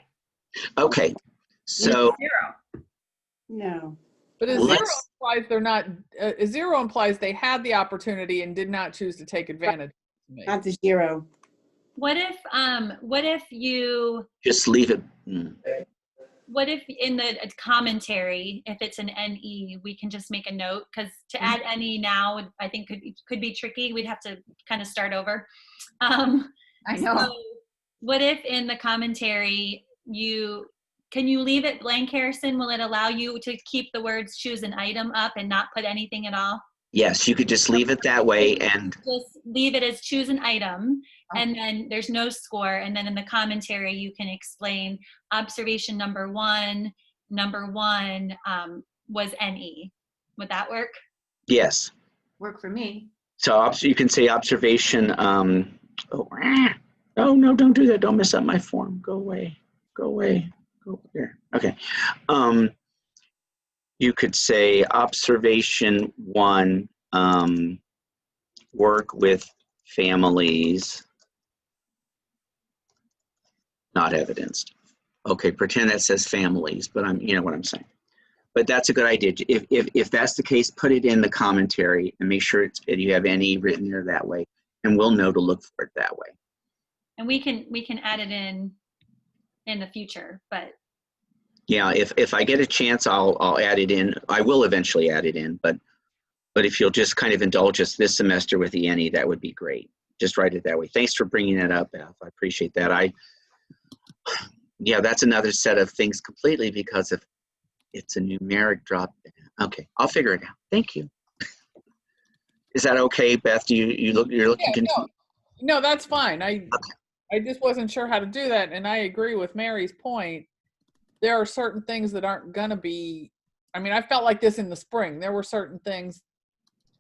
Speaker 1: Okay,
Speaker 2: Use
Speaker 1: so
Speaker 2: 0.
Speaker 5: No.
Speaker 7: But a
Speaker 1: Let's-
Speaker 7: 0 implies they're not, a 0 implies they had the opportunity and did not choose to take advantage of me.
Speaker 5: Not the 0.
Speaker 4: What if you?
Speaker 1: just leave it.
Speaker 4: What if in the commentary, if it's an NE, we can just make a note? Because to add NE now, I think could be tricky. We'd have to kind of start over.
Speaker 2: I know.
Speaker 4: So what if in the commentary can you leave it blank, Harrison? Will it allow you to keep the words choose an item up and not put anything at all?
Speaker 1: Yes, you could just leave it that way, and
Speaker 4: Just leave it as choose an item, and then there's no score, and then in the commentary you can explain observation number one was NE. Would that work?
Speaker 1: yes.
Speaker 2: Work for me.
Speaker 1: So you can say observation. Oh no! Don't do that. Don't mess up my form. Go away. Go away. Go here. Okay. You could say observation 1. Work with families not evidenced. Okay. Pretend that says families, but you know what I'm saying. But that's a good idea. If that's the case, put it in the commentary and make sure you have NE written there that way, and we'll know to look for it that way.
Speaker 4: And we can add it in the future, but
Speaker 1: Yeah, if I get a chance, I'll add it in. I will eventually add it in, but if you'll just kind of indulge us this semester with the NE, that would be great. Just write it that way. Thanks for bringing that up, Beth. I appreciate that. Yeah, that's another set of things completely because of it's a numeric drop. Okay, I'll figure it out. Thank you. Is that okay, Beth? You're looking?
Speaker 7: Yeah, no, that's fine. I just wasn't sure how to do that, and I agree with Mary's point. There are certain things that aren't gonna be. I mean, I felt like this in the spring. There were certain things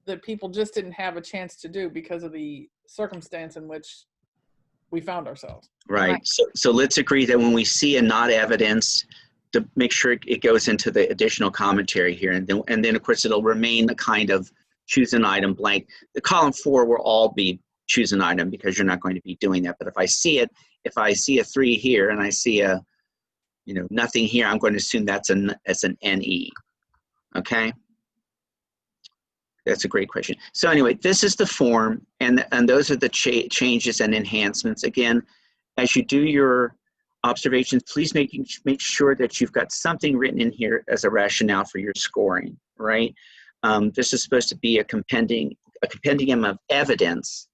Speaker 7: that people just didn't have a chance to do because of the circumstance in which we found ourselves.
Speaker 1: Right. So let's agree that when we see a not evidence, to make sure it goes into the additional commentary here, and then of course it'll remain the kind of choose an item blank. The column 4 will all be choose an item because you're not going to be doing that. But if I see a 3 here and I see a nothing here, I'm going to assume that's an NE. Okay. That's a great question. So anyway, this is the form, and those are the changes and enhancements. Again, as you do your observations, please make sure that you've got something written in here as a rationale for your scoring, right? This is supposed to be a compendium of evidence.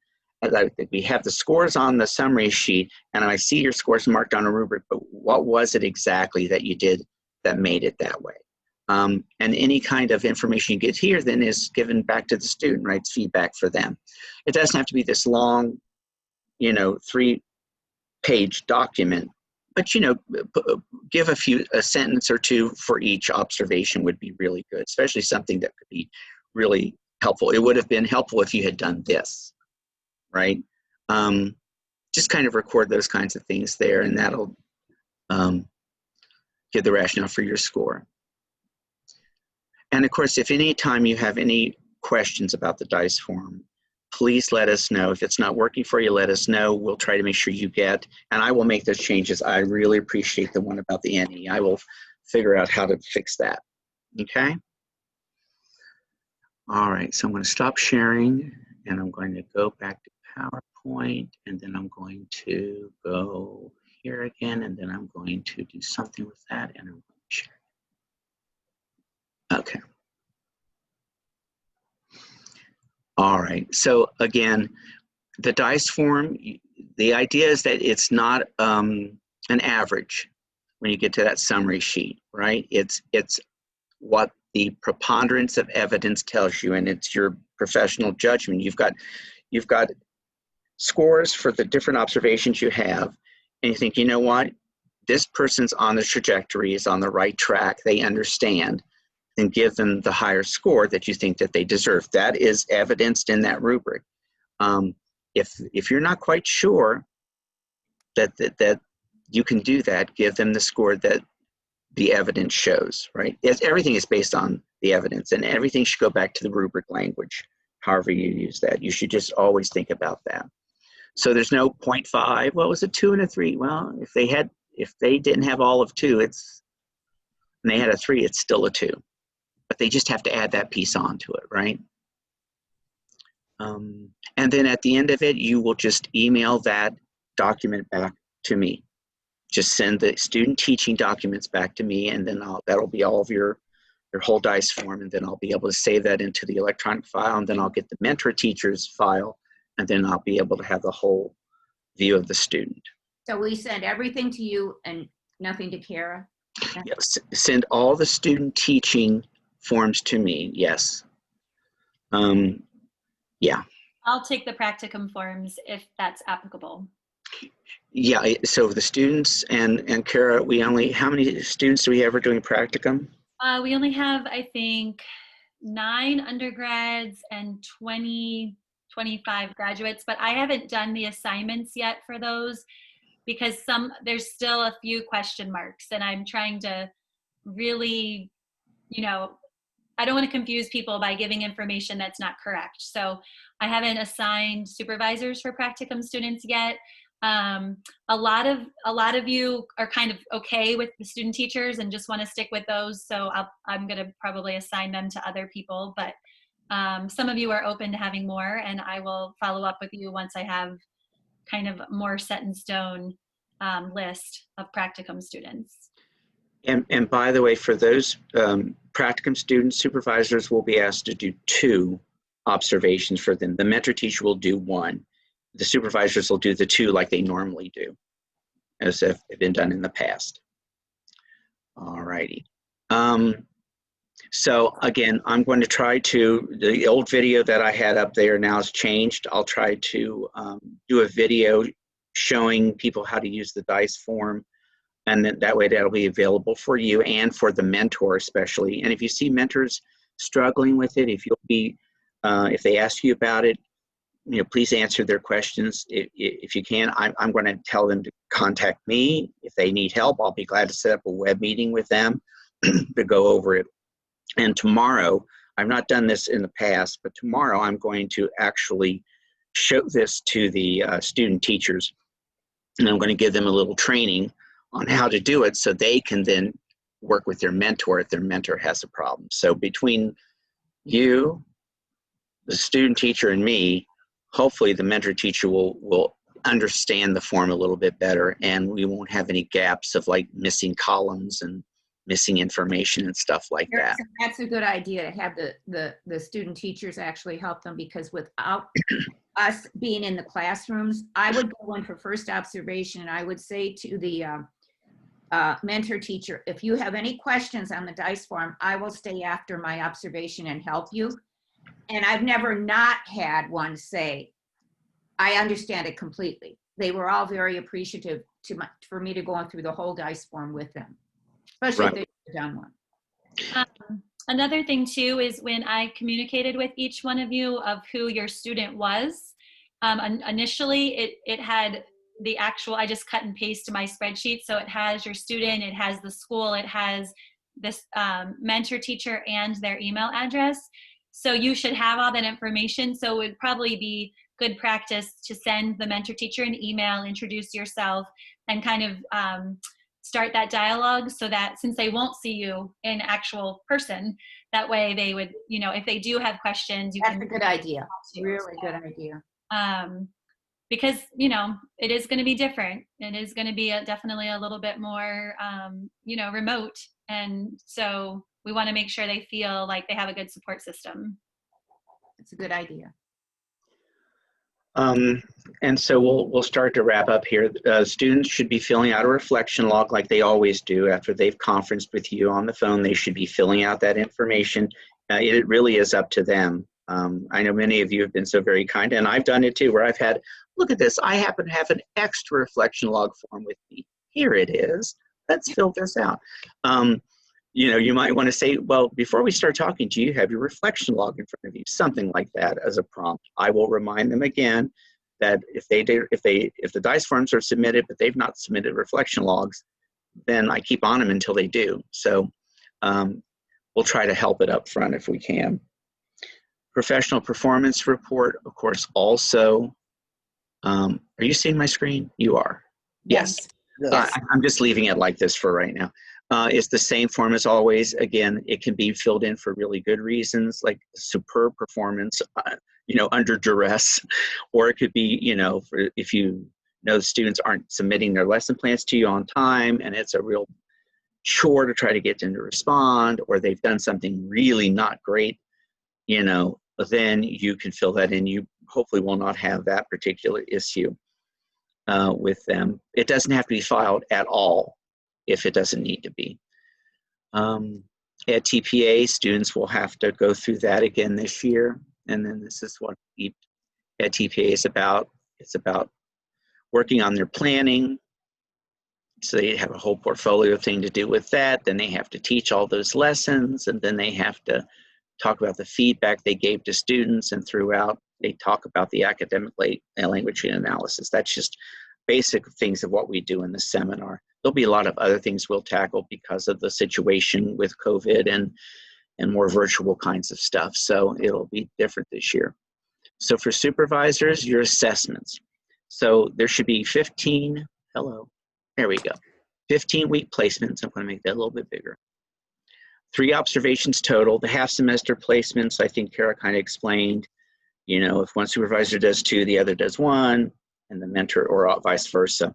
Speaker 1: We have the scores on the summary sheet, and I see your scores marked on a rubric, but what was it exactly that you did that made it that way? And any kind of information you get here then is given back to the student, right? It's feedback for them. It doesn't have to be this long, 3-page document, but give a sentence or two for each observation would be really good, especially something that could be really helpful. It would have been helpful if you had done this, right? Just kind of record those kinds of things there, and that'll give the rationale for your score. And of course, if any time you have any questions about the DICE form, please let us know. If it's not working for you, let us know. We'll try to make sure you get, and I will make those changes. I really appreciate the one about the NE. I will figure out how to fix that. Okay? All right, so I'm going to stop sharing, and I'm going to go back to PowerPoint, and then I'm going to go here again, and then I'm going to do something with that, and I'm going to share. Okay. All right, so again, the DICE form, the idea is that it's not an average when you get to that summary sheet, right? It's what the preponderance of evidence tells you, and it's your professional judgment. You've got you've got scores for the different observations you have, and you think, you know what, this person's on the trajectory, is on the right track, they understand, and give them the higher score that you think that they deserve. That is evidenced in that rubric. If you're not quite sure that you can do that, give them the score that the evidence shows, right? Everything is based on the evidence, and everything should go back to the rubric language, however you use that. You should just always think about that. So there's no 0.5, well, it was a 2 and a 3. Well, if they didn't have all of 2, and they had a 3, it's still a 2. But they just have to add that piece onto it, right? And then at the end of it, you will just email that document back to me. Just send the student teaching documents back to me, and then that'll be all of your whole DICE form, and then I'll be able to save that into the electronic file, and then I'll get the mentor teacher's file, and then I'll be able to have the whole view of the student.
Speaker 2: So we send everything to you and nothing to Kara?
Speaker 1: Yes, send all the student teaching forms to me, yes. Yeah.
Speaker 4: I'll take the practicum forms if that's applicable.
Speaker 1: Yeah, so the students and Kara, how many students do we have doing practicum?
Speaker 4: We only have, I think, 9 undergrads and 25 graduates, but I haven't done the assignments yet for those because there's still a few question marks, and I'm trying to really, I don't want to confuse people by giving information that's not correct. So I haven't assigned supervisors for practicum students yet. A lot of you are kind of okay with the student teachers and just want to stick with those. So I'm going to probably assign them to other people, but some of you are open to having more, and I will follow up with you once I have kind of more set in stone list of practicum students.
Speaker 1: And by the way, for those practicum students, supervisors will be asked to do 2 observations for them. The mentor teacher will do 1. The supervisors will do the 2 like they normally do, as have been done in the past. All righty. So again, I'm going to try the old video that I had up there now has changed. I'll try to do a video showing people how to use the DICE form, and then that way that'll be available for you and for the mentor especially. And if you see mentors struggling with it, if they ask you about it, please answer their questions. If you can, I'm going to tell them to contact me. If they need help, I'll be glad to set up a web meeting with them to go over it. And tomorrow, I've not done this in the past, but tomorrow I'm going to actually show this to the student teachers. And I'm going to give them a little training on how to do it so they can then work with their mentor if their mentor has a problem. So between you, the student teacher, and me, hopefully the mentor teacher will understand the form a little bit better, and we won't have any gaps of like missing columns and missing information and stuff like that.
Speaker 2: That's a good idea to have the student teachers actually help them, because without us being in the classrooms, I would go in for first observation and I would say to the mentor teacher, if you have any questions on the DICE form, I will stay after my observation and help you. And I've never not had one say, I understand it completely. They were all very appreciative for me to go on through the whole DICE form with them, especially if they've done one.
Speaker 4: Another thing too is when I communicated with each one of you of who your student was, initially it had the actual, I just cut and paste to my spreadsheet. So it has your student, it has the school, it has this mentor teacher and their email address. So you should have all that information. So it would probably be good practice to send the mentor teacher an email, introduce yourself, and kind of start that dialogue, so that since they won't see you in actual person, that way they would, if they do have questions,
Speaker 2: That's a good idea. Really good idea.
Speaker 4: Because, it is going to be different. It is going to be definitely a little bit more, remote. And so we want to make sure they feel like they have a good support system.
Speaker 2: It's a good idea.
Speaker 1: And so we'll start to wrap up here. Students should be filling out a reflection log like they always do after they've conferenced with you on the phone. They should be filling out that information. It really is up to them I know many of you have been so very kind, and I've done it too, where I've had, look at this, I happen to have an extra reflection log form with me. Here it is. Let's fill this out. You know, you might want to say, well, before we start talking to you, you have your reflection log in front of you, something like that as a prompt. I will remind them again that if the DICE forms are submitted, but they've not submitted reflection logs, then I keep on them until they do. So we'll try to help it up front if we can. Professional performance report, of course, also. Are you seeing my screen? You are. Yes.
Speaker 3: Yes.
Speaker 1: I'm just leaving it like this for right now. It's the same form as always. Again, it can be filled in for really good reasons, like superb performance, you know, under duress, or it could be, you know, if you know the students aren't submitting their lesson plans to you on time, and it's a real chore to try to get them to respond, or they've done something really not great, you know, then you can fill that in. You hopefully will not have that particular issue with them. It doesn't have to be filed at all if it doesn't need to be. At TPA, students will have to go through that again this year. And then this is what at TPA is about. It's about working on their planning. So they have a whole portfolio thing to do with that. Then they have to teach all those lessons, and then they have to talk about the feedback they gave to students, and throughout they talk about the academic language analysis. That's just basic things of what we do in the seminar. There'll be a lot of other things we'll tackle because of the situation with COVID and more virtual kinds of stuff. So it'll be different this year. So for supervisors, your assessments. So there should be 15, there we go. 15-week placements. I'm going to make that a little bit bigger. 3 observations total. The half semester placements, I think Kara kind of explained, you know, if one supervisor does 2, the other does 1, and the mentor, or vice versa.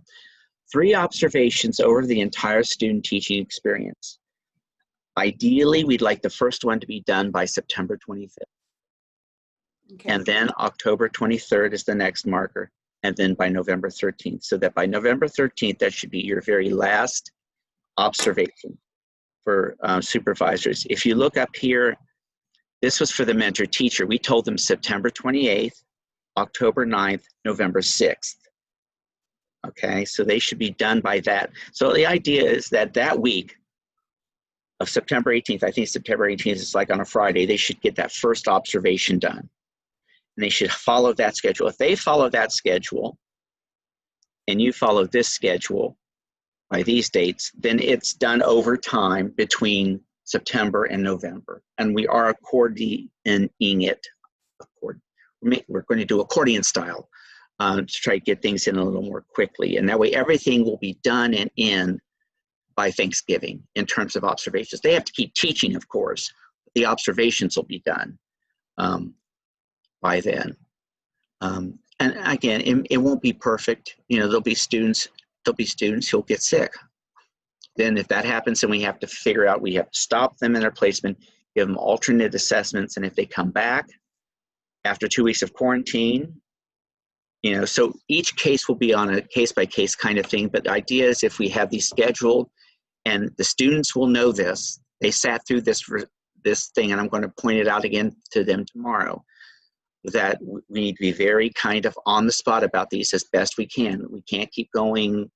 Speaker 1: 3 observations over the entire student teaching experience. Ideally, we'd like the first one to be done by September 25th.
Speaker 5: Okay.
Speaker 1: And then October 23rd is the next marker, and then by November 13th. So that by November 13th, that should be your very last observation for supervisors. If you look up here, this was for the mentor teacher. We told them September 28th, October 9th, November 6th. Okay, so they should be done by that. So the idea is that that week of September 18th, I think September 18th is like on a Friday, they should get that first observation done. And they should follow that schedule. If they follow that schedule and you follow this schedule by these dates, then it's done over time between September and November. And we are accordioning it. We're going to do accordion style to try to get things in a little more quickly. And that way everything will be done and in by Thanksgiving in terms of observations. They have to keep teaching, of course. But the observations will be done by then. And again, it won't be perfect. You know, there'll be students who'll get sick. Then if that happens, then we have to figure out, we have to stop them in their placement, give them alternate assessments. And if they come back after 2 weeks of quarantine, you know, so each case will be on a case-by-case kind of thing. But the idea is if we have these scheduled, and the students will know this, they sat through this thing, and I'm going to point it out again to them tomorrow, that we need to be very kind of on the spot about these as best we can. We can't keep going,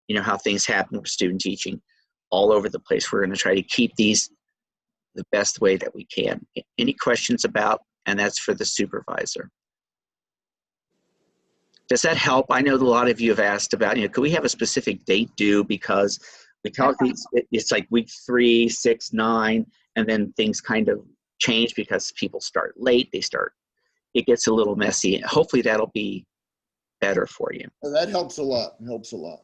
Speaker 1: you know, how things happen with student teaching all over the place. We're going to try to keep these the best way that we can. Any questions about, and that's for the supervisor. Does that help? I know that a lot of you have asked about, you know, could we have a specific date due, because we tell these, it's like week 3, 6, 9, and then things kind of change because people start late, it gets a little messy. Hopefully that'll be better for you.
Speaker 8: That helps a lot. It helps a lot.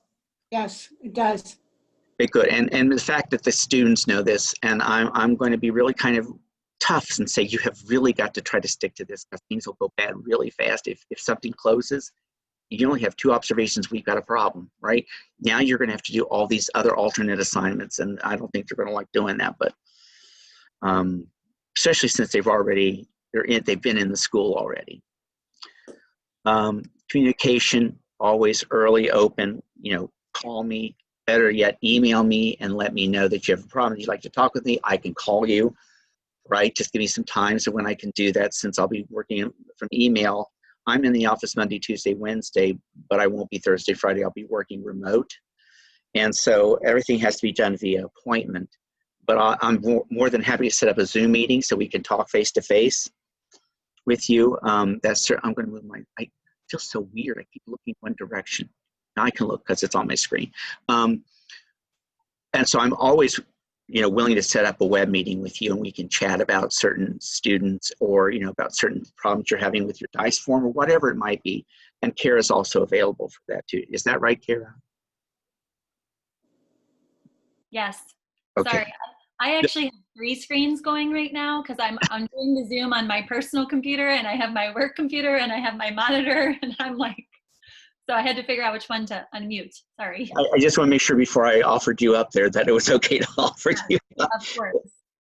Speaker 5: Yes, it does.
Speaker 1: Okay, good. And the fact that the students know this, and I'm going to be really kind of tough and say you have really got to try to stick to this, because things will go bad really fast. If something closes, you only have 2 observations, we've got a problem, right? Now you're going to have to do all these other alternate assignments, and I don't think they're going to like doing that, but especially since they've been in the school already. Communication, always early, open, you know, call me, better yet, email me and let me know that you have a problem, you'd like to talk with me, I can call you. right? Just give me some times of when I can do that, since I'll be working from email. I'm in the office Monday, Tuesday, Wednesday, but I won't be Thursday, Friday. I'll be working remote. And so everything has to be done via appointment. But I'm more than happy to set up a Zoom meeting so we can talk face to face with you. I'm going to move I feel so weird. I keep looking one direction. Now I can look because it's on my screen. And so I'm always, willing to set up a web meeting with you, and we can chat about certain students, or, about certain problems you're having with your DICE form, or whatever it might be. And Kara's also available for that too. Is that right, Kara?
Speaker 4: Yes.
Speaker 1: Okay.
Speaker 4: Sorry. I actually have 3 screens going right now because I'm doing the Zoom on my personal computer, and I have my work computer, and I have my monitor, and I'm like, so I had to figure out which one to unmute. Sorry.
Speaker 1: I just want to make sure before I offered you up there that it was okay to offer you up.
Speaker 4: Of course.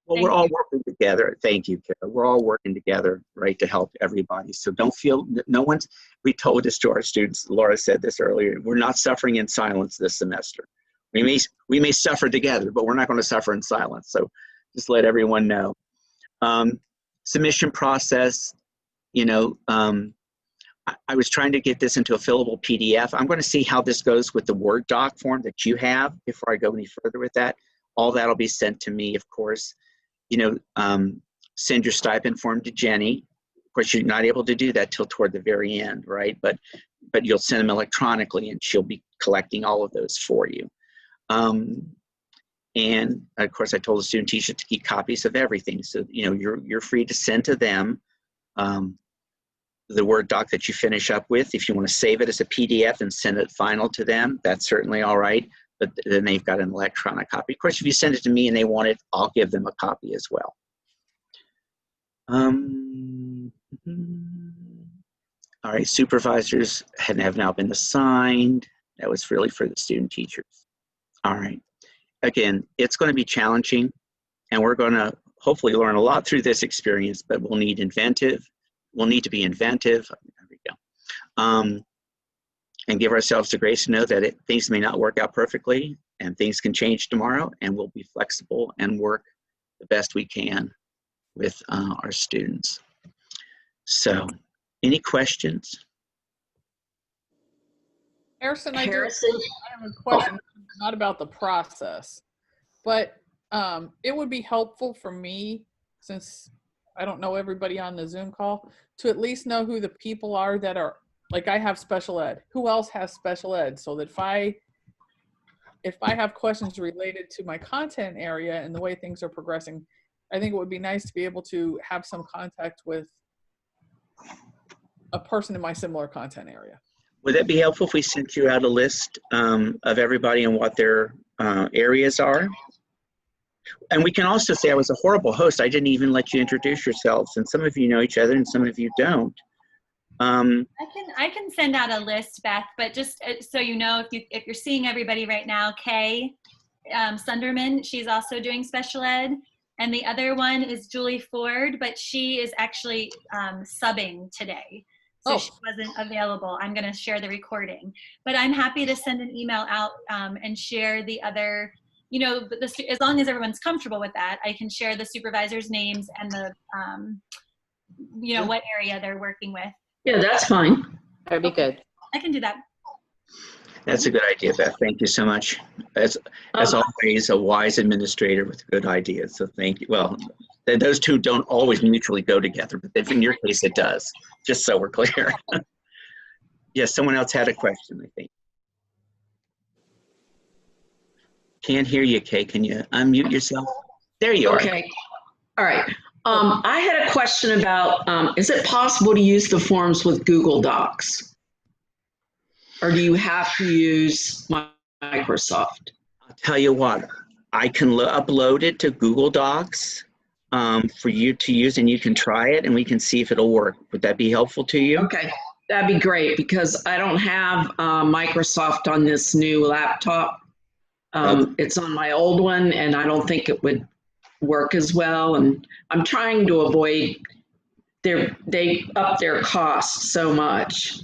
Speaker 1: Well, we're all working together. Thank you, Kara. We're all working together, right, to help everybody. So don't feel, we told this to our students, Laura said this earlier, we're not suffering in silence this semester. We may suffer together, but we're not going to suffer in silence. So just let everyone know. Submission process, I was trying to get this into a fillable PDF. I'm going to see how this goes with the Word doc form that you have before I go any further with that. All that'll be sent to me, of course. Send your stipend form to Jenny. Of course, you're not able to do that till toward the very end, right? But you'll send them electronically, and she'll be collecting all of those for you. And of course, I told the student teacher to keep copies of everything. So, you're free to send to them the Word doc that you finish up with. If you want to save it as a PDF and send it final to them, that's certainly all right. But then they've got an electronic copy. Of course, if you send it to me and they want it, I'll give them a copy as well. All right, supervisors have now been assigned. That was really for the student teachers. All right. Again, it's going to be challenging, and we're going to hopefully learn a lot through this experience, but we'll need to be inventive. There we go. And give ourselves the grace to know that things may not work out perfectly, and things can change tomorrow, and we'll be flexible and work the best we can with our students. So, any questions?
Speaker 7: Harrison, I have a
Speaker 9: Oh,
Speaker 7: question, not about the process, but it would be helpful for me, since I don't know everybody on the Zoom call, to at least know who the people are that are, like, I have special ed. Who else has special ed? So that if I have questions related to my content area and the way things are progressing, I think it would be nice to be able to have some contact with a person in my similar content area.
Speaker 1: Would that be helpful if we sent you out a list of everybody and what their areas are? And we can also say I was a horrible host. I didn't even let you introduce yourselves, and some of you know each other and some of you don't.
Speaker 4: I can send out a list, Beth, but just so you know, if you're seeing everybody right now, Kay Sunderman, she's also doing special ed. And the other one is Julie Ford, but she is actually subbing today. So she wasn't available. I'm going to share the recording. But I'm happy to send an email out and share the other, as long as everyone's comfortable with that, I can share the supervisors' names and the, what area they're working with.
Speaker 9: yeah, that's fine.
Speaker 3: That'd be good.
Speaker 4: I can do that.
Speaker 1: That's a good idea, Beth. Thank you so much. As always, a wise administrator with good ideas. So thank you. Well, those two don't always mutually go together, but in your case, it does. Just so we're clear. Yes, someone else had a question, I think. Can't hear you, Kay. Can you unmute yourself? There you are.
Speaker 9: Okay. All right. I had a question about, is it possible to use the forms with Google Docs? Or do you have to use Microsoft?
Speaker 1: I'll tell you what, I can upload it to Google Docs for you to use, and you can try it and we can see if it'll work. Would that be helpful to you?
Speaker 9: Okay, that'd be great, because I don't have Microsoft on this new laptop. It's on my old one, and I don't think it would work as well. And I'm trying to avoid, they up their costs so much.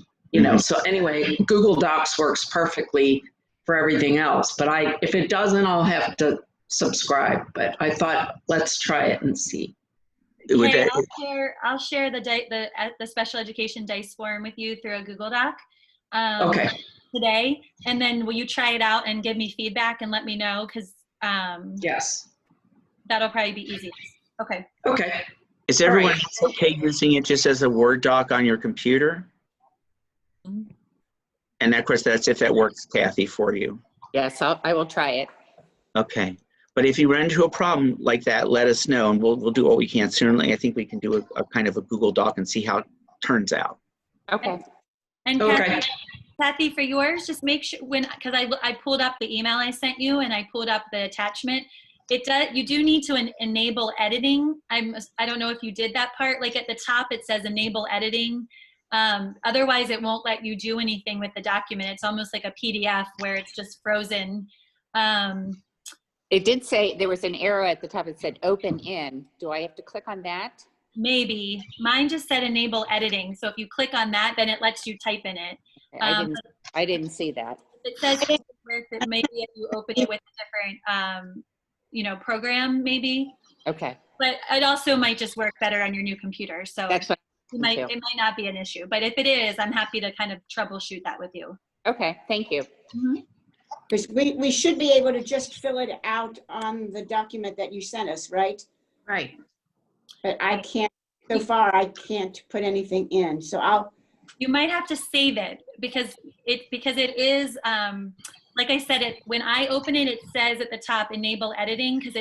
Speaker 9: So anyway, Google Docs works perfectly for everything else, but if it doesn't, I'll have to subscribe. But I thought, let's try it and see.
Speaker 1: Would
Speaker 4: Okay,
Speaker 1: that-
Speaker 4: I'll share the special education dice form with you through a Google Doc.
Speaker 9: Okay.
Speaker 4: Today, and then will you try it out and give me feedback and let me know, because
Speaker 9: Yes.
Speaker 4: that'll probably be easiest. Okay.
Speaker 9: Okay.
Speaker 1: Is
Speaker 9: All
Speaker 1: everyone
Speaker 9: right.
Speaker 1: okay using it just as a Word doc on your computer?
Speaker 7: Mhm.
Speaker 1: And of course, that's if that works, Kathy, for you.
Speaker 3: Yes, I will try it.
Speaker 1: Okay. But if you run into a problem like that, let us know, and we'll do what we can. Certainly, I think we can do a kind of a Google Doc and see how it turns out.
Speaker 3: Okay.
Speaker 4: And
Speaker 9: Okay.
Speaker 4: Kathy, for yours, just make sure because I pulled up the email I sent you and I pulled up the attachment. You do need to enable editing. I don't know if you did that part. Like at the top, it says enable editing. Otherwise, it won't let you do anything with the document. It's almost like a PDF where it's just frozen.
Speaker 3: It did say there was an arrow at the top that said open in. Do I have to click on that?
Speaker 4: Maybe. Mine just said enable editing. So if you click on that, then it lets you type in it.
Speaker 3: I didn't see that.
Speaker 4: It says that maybe if you open it with a different, program, maybe.
Speaker 3: Okay.
Speaker 4: But it also might just work better on your new computer. So
Speaker 3: That's what.
Speaker 4: it might not be an issue. But if it is, I'm happy to kind of troubleshoot that with you.
Speaker 3: Okay. Thank you.
Speaker 5: Because we should be able to just fill it out on the document that you sent us, right?
Speaker 2: Right.
Speaker 5: But I can't, so far, I can't put anything in. So
Speaker 4: You might have to save it because it is like I said, when I open it, it says at the top enable editing because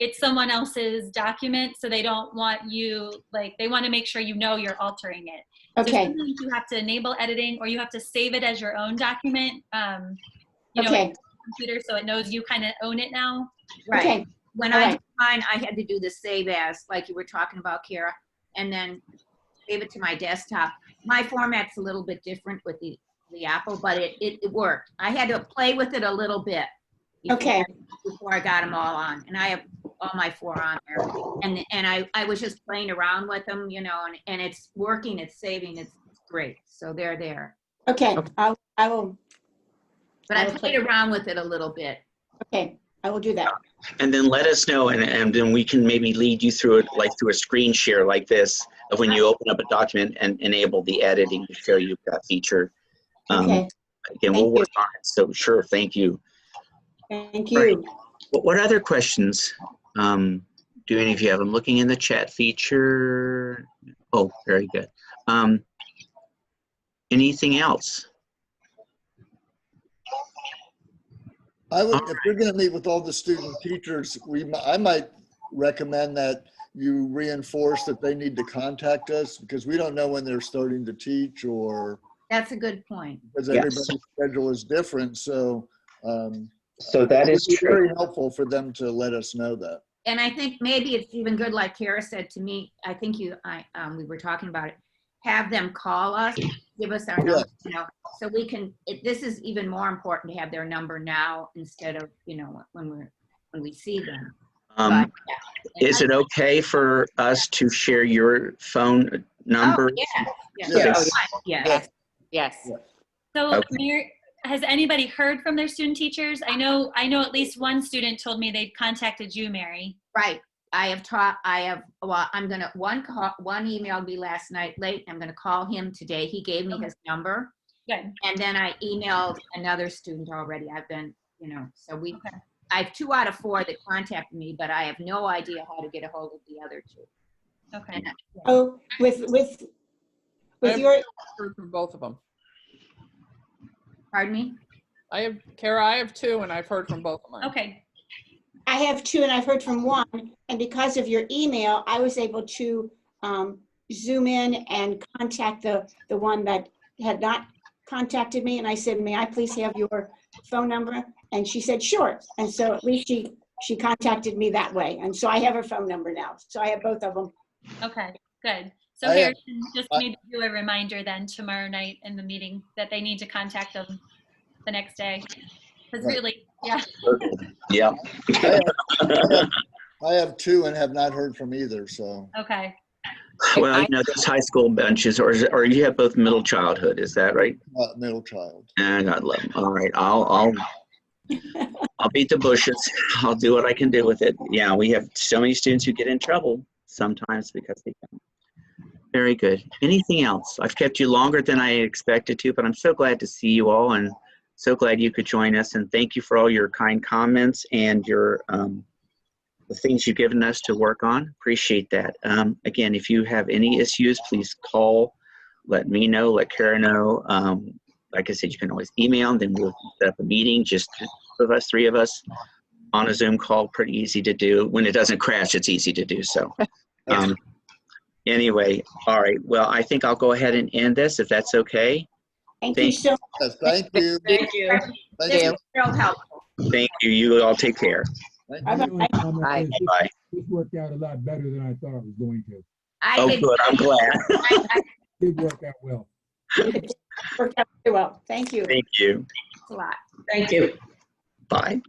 Speaker 4: it's someone else's document, so they don't want you, they want to make sure you're altering it.
Speaker 5: Okay.
Speaker 4: So sometimes you have to enable editing, or you have to save it as your own document.
Speaker 5: Okay.
Speaker 4: In the computer, so it knows you kind of own it now.
Speaker 2: Right.
Speaker 5: Okay.
Speaker 2: When
Speaker 5: All
Speaker 2: I
Speaker 5: right.
Speaker 2: did mine, I had to do the save as, like you were talking about, Kara, and then save it to my desktop. My format's a little bit different with the Apple, but it worked. I had to play with it a little bit before I got them all on, and I have all my 4 on there. And I was just playing around with them, and it's working, it's saving, it's great. So they're there.
Speaker 5: Okay. I will.
Speaker 2: But I played around with it a little bit.
Speaker 5: Okay. I will do that.
Speaker 1: And then let us know, and then we can maybe lead you through it, like through a screen share like this, of when you open up a document and enable the editing to show you that feature.
Speaker 5: Okay.
Speaker 1: Again, we'll work on it. So sure, thank you.
Speaker 5: Thank you.
Speaker 1: Right. What other questions do any of you have? I'm looking in the chat feature. Oh, very good. Anything else?
Speaker 8: If you're going to meet with all the student teachers, I might recommend that you reinforce that they need to contact us because we don't know when they're starting to teach, or
Speaker 2: That's a good point.
Speaker 8: because everybody's schedule is different. So
Speaker 1: that is
Speaker 8: it's
Speaker 1: true.
Speaker 8: very helpful for them to let us know that.
Speaker 2: And I think maybe it's even good, like Kara said to me, I think we were talking about it, have them call us, give us our number, so we can, this is even more important to have their number now instead of, when we see them. But, yeah.
Speaker 1: Is it okay for us to share your phone number?
Speaker 2: Oh,
Speaker 8: Yes.
Speaker 3: Yes.
Speaker 4: So
Speaker 1: Okay.
Speaker 4: Mayor, has anybody heard from their student teachers? I know at least one student told me they'd contacted you, Mary.
Speaker 2: Right. I'm gonna, one emailed me last night late. I'm gonna call him today. He gave me his number.
Speaker 4: Good.
Speaker 2: And then I emailed another student already. I've been, so I have 2 out of 4 that contacted me, but I have no idea how to get a hold of the other 2.
Speaker 4: Okay.
Speaker 5: Oh, with your,
Speaker 7: Heard from both of them.
Speaker 2: Pardon me?
Speaker 7: Kara, I have 2 and I've heard from both of them.
Speaker 4: Okay.
Speaker 5: I have 2 and I've heard from 1. And because of your email, I was able to zoom in and contact the one that had not contacted me. And I said, may I please have your phone number? And she said, sure. And so at least she contacted me that way. And so I have her phone number now. So I have both of them.
Speaker 4: Okay, good. So
Speaker 8: I have-
Speaker 4: Harrison, just maybe do a reminder then tomorrow night in the meeting that they need to contact them the next day. Because
Speaker 8: Right.
Speaker 4: really, yeah.
Speaker 1: Yeah.
Speaker 8: I have 2 and have not heard from either. So
Speaker 4: Okay.
Speaker 1: Well, those high school benches, or you have both middle childhood, is that right?
Speaker 8: middle child.
Speaker 1: God love them. All right, I'll I'll beat the bushes. I'll do what I can do with it. Yeah, we have so many students who get in trouble sometimes because they don't. Very good. Anything else? I've kept you longer than I expected to, but I'm so glad to see you all and so glad you could join us. And thank you for all your kind comments and your the things you've given us to work on. Appreciate that. Again, if you have any issues, please call, let me know, let Kara know. Like I said, you can always email, and then we'll set up a meeting, just two of us, three of us on a Zoom call. Pretty easy to do. When it doesn't crash, it's easy to do so. Anyway, all right. Well, I think I'll go ahead and end this if that's okay.
Speaker 5: Thank you so much.
Speaker 8: Yes, thank you.
Speaker 9: Thank you.
Speaker 8: Thank
Speaker 2: This
Speaker 8: you.
Speaker 2: was real helpful.
Speaker 1: Thank you. You all take care.
Speaker 8: Thank
Speaker 5: Bye-bye.
Speaker 8: you.
Speaker 6: The only comment
Speaker 3: Bye.
Speaker 6: is
Speaker 1: Bye.
Speaker 6: This worked out a lot better than I thought it was going to.
Speaker 2: I
Speaker 1: Oh,
Speaker 2: did.
Speaker 1: good. I'm glad.
Speaker 2: I-
Speaker 6: It did work out well.
Speaker 5: Worked out very well. Thank you.
Speaker 1: Thank you.
Speaker 2: a lot.
Speaker 9: Thank you.
Speaker 1: Bye.